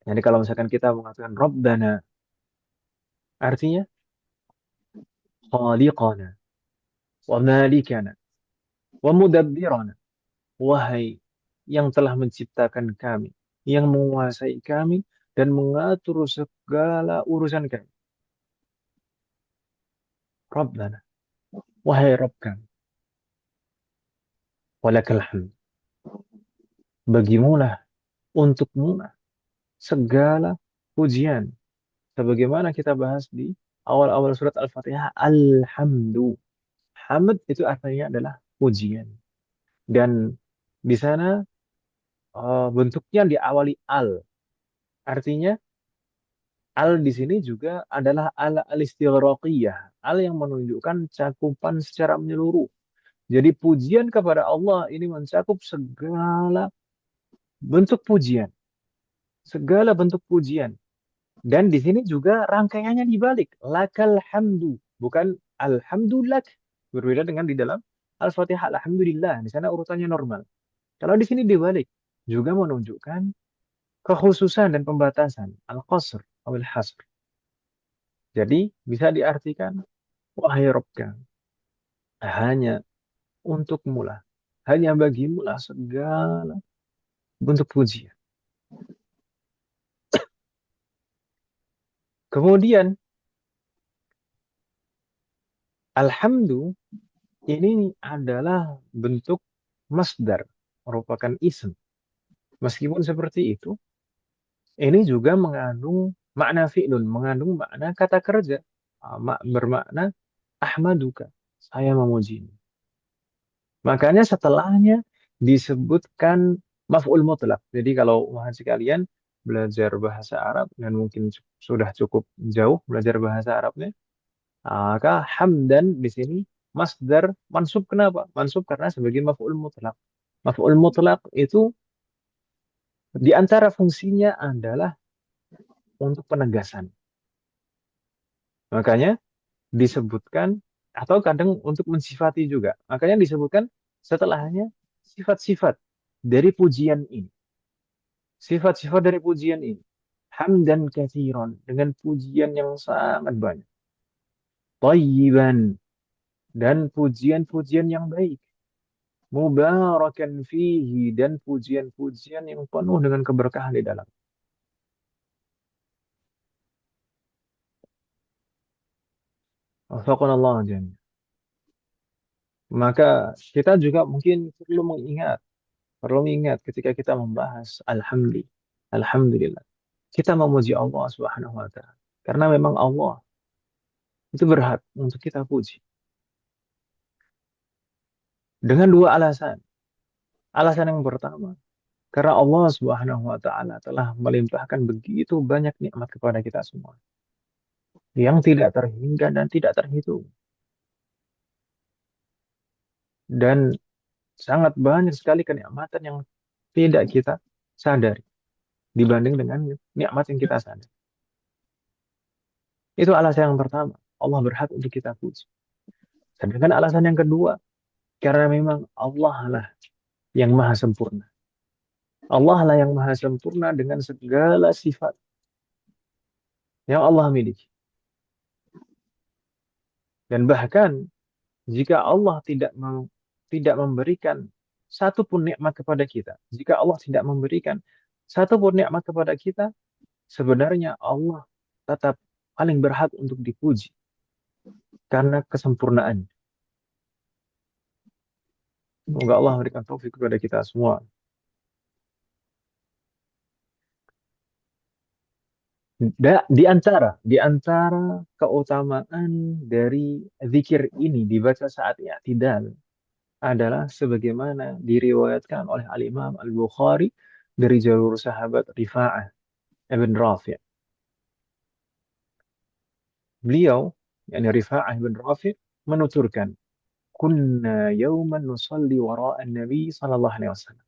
Jadi kalau misalkan kita mengatakan Rabbana, artinya Khaliqana, wa malikana wa mudabbirana. Wahai yang telah menciptakan kami, yang menguasai kami dan mengatur segala urusan kami. Rabbana, wahai Rabb kami, walakal hamd. Bagimulah, untukmu segala pujian. Sebagaimana kita bahas di awal-awal surat Al-Fatihah, Alhamdu. Hamd itu artinya adalah pujian. Dan di sana bentuknya diawali al. Artinya al di sini juga adalah al-istighraqiyah. Al yang menunjukkan cakupan secara menyeluruh. Jadi pujian kepada Allah ini mencakup segala bentuk pujian. Segala bentuk pujian. Dan di sini juga rangkaiannya dibalik. Lakal hamdu. Bukan alhamdulillah. Berbeda dengan di dalam Al-Fatihah. Alhamdulillah. Di sana urutannya normal. Kalau di sini dibalik. Juga menunjukkan kekhususan dan pembatasan. Al-Qasr. Al-Hasr. Jadi bisa diartikan. Wahai Rabb kami. Hanya untukmu lah. Hanya bagimu lah segala bentuk pujian. Kemudian. Alhamdu ini adalah bentuk masdar, merupakan isim. Meskipun seperti itu, ini juga mengandung makna fi'lun, mengandung makna kata kerja. Bermakna ahmaduka, saya memujimu. Makanya setelahnya disebutkan maf'ul mutlak. Jadi kalau sekalian belajar bahasa Arab dan mungkin sudah cukup jauh belajar bahasa Arabnya, maka hamdan di sini masdar mansub. Kenapa? Mansub karena sebagai maf'ul mutlak. Maf'ul mutlak itu di antara fungsinya adalah untuk penegasan. Makanya disebutkan atau kadang untuk mensifati juga. Makanya disebutkan setelahnya sifat-sifat dari pujian ini. Sifat-sifat dari pujian ini. Hamdan katsiran, dengan pujian yang sangat banyak. Thayyiban, dan pujian-pujian yang baik. Mubarakan fihi, dan pujian-pujian yang penuh dengan keberkahan di dalam. Wafaqanallah jami'an. Maka kita juga mungkin perlu mengingat ketika kita membahas alhamdulillah. Kita memuji Allah Subhanahu wa taala. Karena memang Allah itu berhak untuk kita puji. Dengan dua alasan. Alasan yang pertama, karena Allah Subhanahu wa taala telah melimpahkan begitu banyak nikmat kepada kita semua yang tidak terhingga dan tidak terhitung. Dan sangat banyak sekali kenikmatan yang tidak kita sadari dibanding dengan nikmat yang kita sadari. Itu alasan yang pertama. Allah berhak untuk kita puji. Sedangkan alasan yang kedua, karena memang Allah lah yang maha sempurna. Allah lah yang maha sempurna dengan segala sifat yang Allah miliki. Dan bahkan jika Allah tidak memberikan satu pun nikmat kepada kita, jika Allah tidak memberikan satu pun nikmat kepada kita, sebenarnya Allah tetap paling berhak untuk dipuji karena kesempurnaan. Semoga Allah memberikan taufik kepada kita semua. Di antara keutamaan dari zikir ini dibaca saat i'tidal adalah sebagaimana diriwayatkan oleh Al-Imam Al-Bukhari dari jalur sahabat Rifa'ah ibn Rafi'. Beliau, yakni Rifa'ah ibn Rafi', menuturkan, "Kunna yawman nusalli wara'an Nabi sallallahu alaihi wasallam."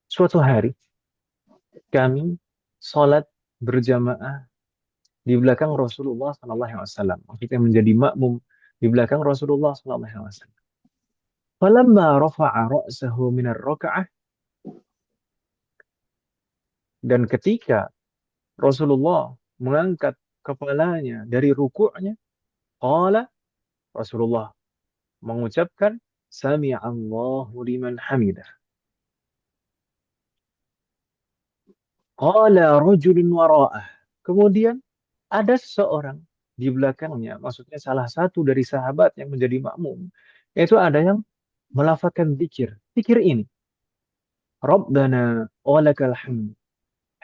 Suatu hari kami salat berjamaah di belakang Rasulullah sallallahu alaihi wasallam. Maksudnya menjadi makmum di belakang Rasulullah sallallahu alaihi wasallam. Falamma rafa'a ra'sahu min ar-raka'ah, dan ketika Rasulullah mengangkat kepalanya dari rukuknya, qala, Rasulullah mengucapkan sami'allahu liman hamidah. Qala rajulun wara'ah. Kemudian ada seseorang di belakangnya, maksudnya salah satu dari sahabat yang menjadi makmum, yaitu ada yang melafazkan zikir. Zikir ini, Rabbana walakal hamd,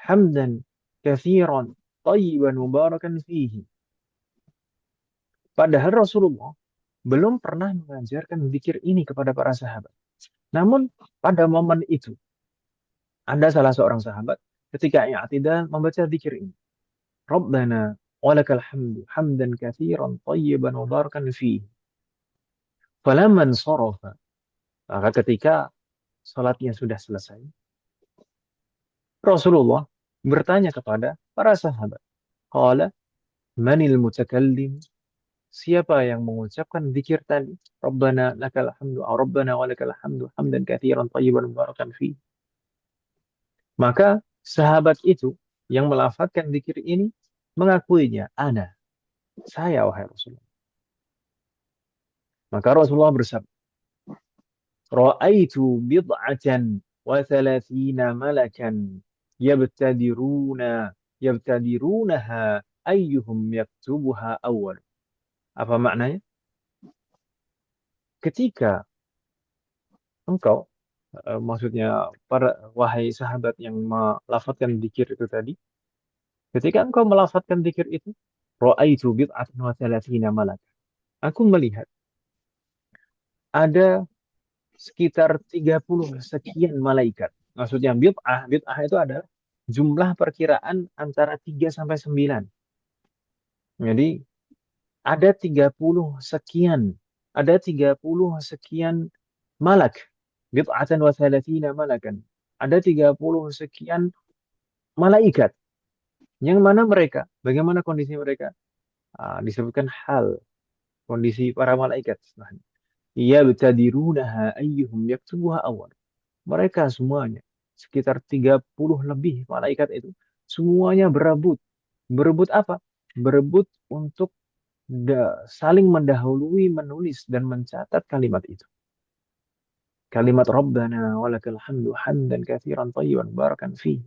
hamdan katsiran, thayyiban mubarakan fihi. Padahal Rasulullah belum pernah mengajarkan zikir ini kepada para sahabat. Namun pada momen itu, ada salah seorang sahabat ketika i'tidal membaca zikir ini. Rabbana walakal hamdu hamdan katsiran thayyiban mubarakan fihi. Falamman sarafa, maka ketika salatnya sudah selesai, Rasulullah bertanya kepada para sahabat, qala manil mutakallim? Siapa yang mengucapkan zikir tadi? Rabbana lakal hamdu, Rabbana walakal hamdu hamdan katsiran thayyiban mubarakan fihi. Maka sahabat itu yang melafazkan zikir ini mengakuinya, saya wahai Rasulullah. Maka Rasulullah bersabda, ra'aitu bid'atan wa thalathina malakan yabtadirunaha ayyuhum yaktubuha awal. Apa maknanya? Ketika engkau, maksudnya para wahai sahabat yang melafazkan zikir itu tadi, ketika engkau melafazkan zikir itu, ra'aitu bid'atan wa thalathina malakan. Aku melihat ada sekitar 30 sekian malaikat. Maksudnya bid'ah itu ada jumlah perkiraan antara 3 sampai 9. Jadi ada 30 sekian, ada 30 sekian malak. Bid'atan wa thalathina malakan. Ada 30 sekian malaikat. Yang mana mereka? Bagaimana kondisi mereka? Disebutkan hal kondisi para malaikat. Ia betadirunaha ayyuhum yaktubuha awal. Mereka semuanya, sekitar 30 lebih malaikat itu, semuanya berebut. Berebut apa? Berebut untuk saling mendahului menulis dan mencatat kalimat itu. Kalimat Rabbana walakal hamdu hamdan katsiran thayyiban barakan fihi.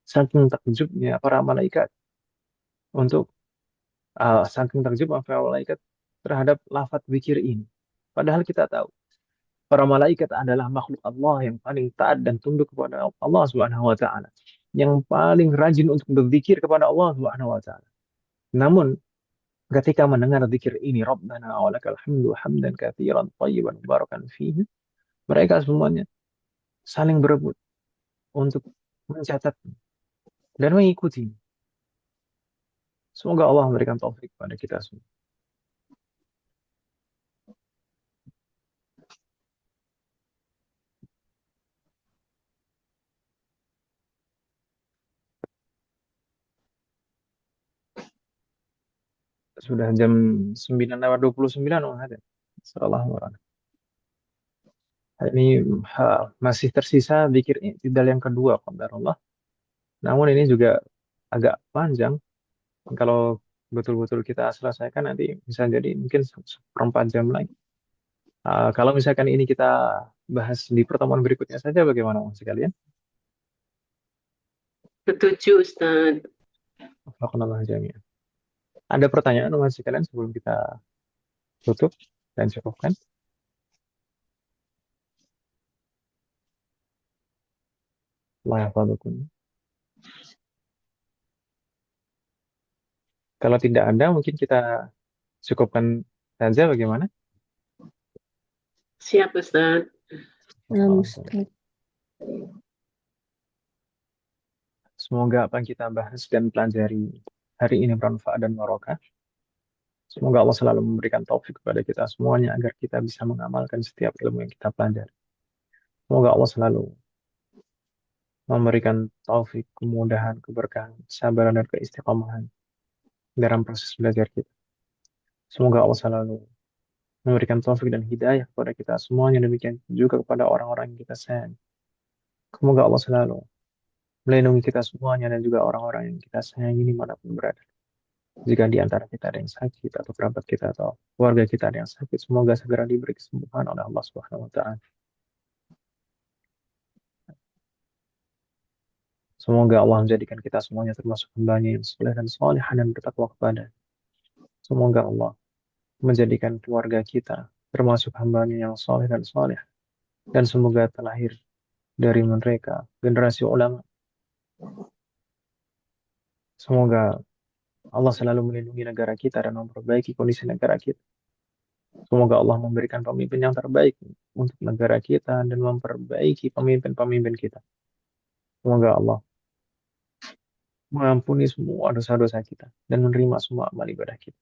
Saking takjubnya para malaikat untuk saking takjubnya para malaikat terhadap lafaz zikir ini. Padahal kita tahu para malaikat adalah makhluk Allah yang paling taat dan tunduk kepada Allah Subhanahu wa taala, yang paling rajin untuk berzikir kepada Allah Subhanahu wa taala. Namun ketika mendengar zikir ini, Rabbana walakal hamdu hamdan katsiran thayyiban mubarakan fihi, mereka semuanya saling berebut untuk mencatat dan mengikuti. Semoga Allah memberikan taufik kepada kita semua. Sudah jam 9:29 ada. Sallallahu. Ini masih tersisa zikir i'tidal yang kedua, qadarullah. Namun ini juga agak panjang. Kalau betul-betul kita selesaikan nanti bisa jadi mungkin seperempat jam lagi. Kalau misalkan ini kita bahas di pertemuan berikutnya saja, bagaimana Mas sekalian? Setuju, Ustaz. Wafaqanallah jami'an. Ada pertanyaan Mas sekalian sebelum kita tutup dan cukupkan? Allah yahfadukum. Kalau tidak ada, mungkin kita cukupkan saja, bagaimana? Siap, Ustaz. Semoga apa yang kita bahas dan pelajari hari ini bermanfaat dan barokah. Semoga Allah selalu memberikan taufik kepada kita semuanya agar kita bisa mengamalkan setiap ilmu yang kita pelajari. Semoga Allah selalu memberikan taufik, kemudahan, keberkahan, kesabaran, dan keistiqomahan dalam proses belajar kita. Semoga Allah selalu memberikan taufik dan hidayah kepada kita semuanya, demikian juga kepada orang-orang yang kita sayang. Semoga Allah selalu melindungi kita semuanya dan juga orang-orang yang kita sayangi dimanapun berada. Jika di antara kita ada yang sakit atau kerabat kita atau keluarga kita ada yang sakit, semoga segera diberi kesembuhan oleh Allah Subhanahu wa taala. Semoga Allah menjadikan kita semuanya termasuk hamba-Nya yang saleh dan salihah dan bertakwa kepada. Semoga Allah menjadikan keluarga kita termasuk hamba-Nya yang saleh dan saleh, dan semoga terlahir dari mereka generasi ulama. Semoga Allah selalu melindungi negara kita dan memperbaiki kondisi negara kita. Semoga Allah memberikan pemimpin yang terbaik untuk negara kita dan memperbaiki pemimpin-pemimpin kita. Semoga Allah mengampuni semua dosa-dosa kita dan menerima semua amal ibadah kita.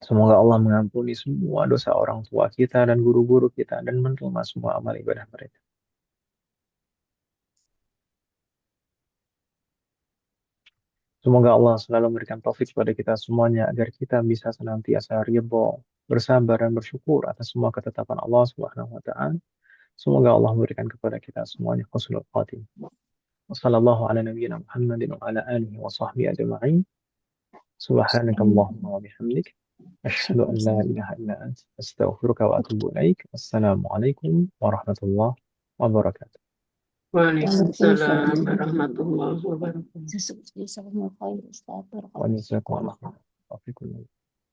Semoga Allah mengampuni semua dosa orang tua kita dan guru-guru kita dan menerima semua amal ibadah mereka. Semoga Allah selalu memberikan taufik kepada kita semuanya agar kita bisa senantiasa ridho, bersabar dan bersyukur atas semua ketetapan Allah Subhanahu wa taala. Semoga Allah memberikan kepada kita semuanya husnul khatimah. Wassallallahu ala nabiyyina Muhammadin wa ala alihi wa sahbihi ajma'in. Subhanakallahumma wa bihamdik asyhadu an la ilaha illa anta astaghfiruka wa atubu ilaik. Assalamualaikum warahmatullahi wabarakatuh. Waalaikumsalam warahmatullahi wabarakatuh. Jazakumullah khair, Ustaz. Wa jazakumullah khairan.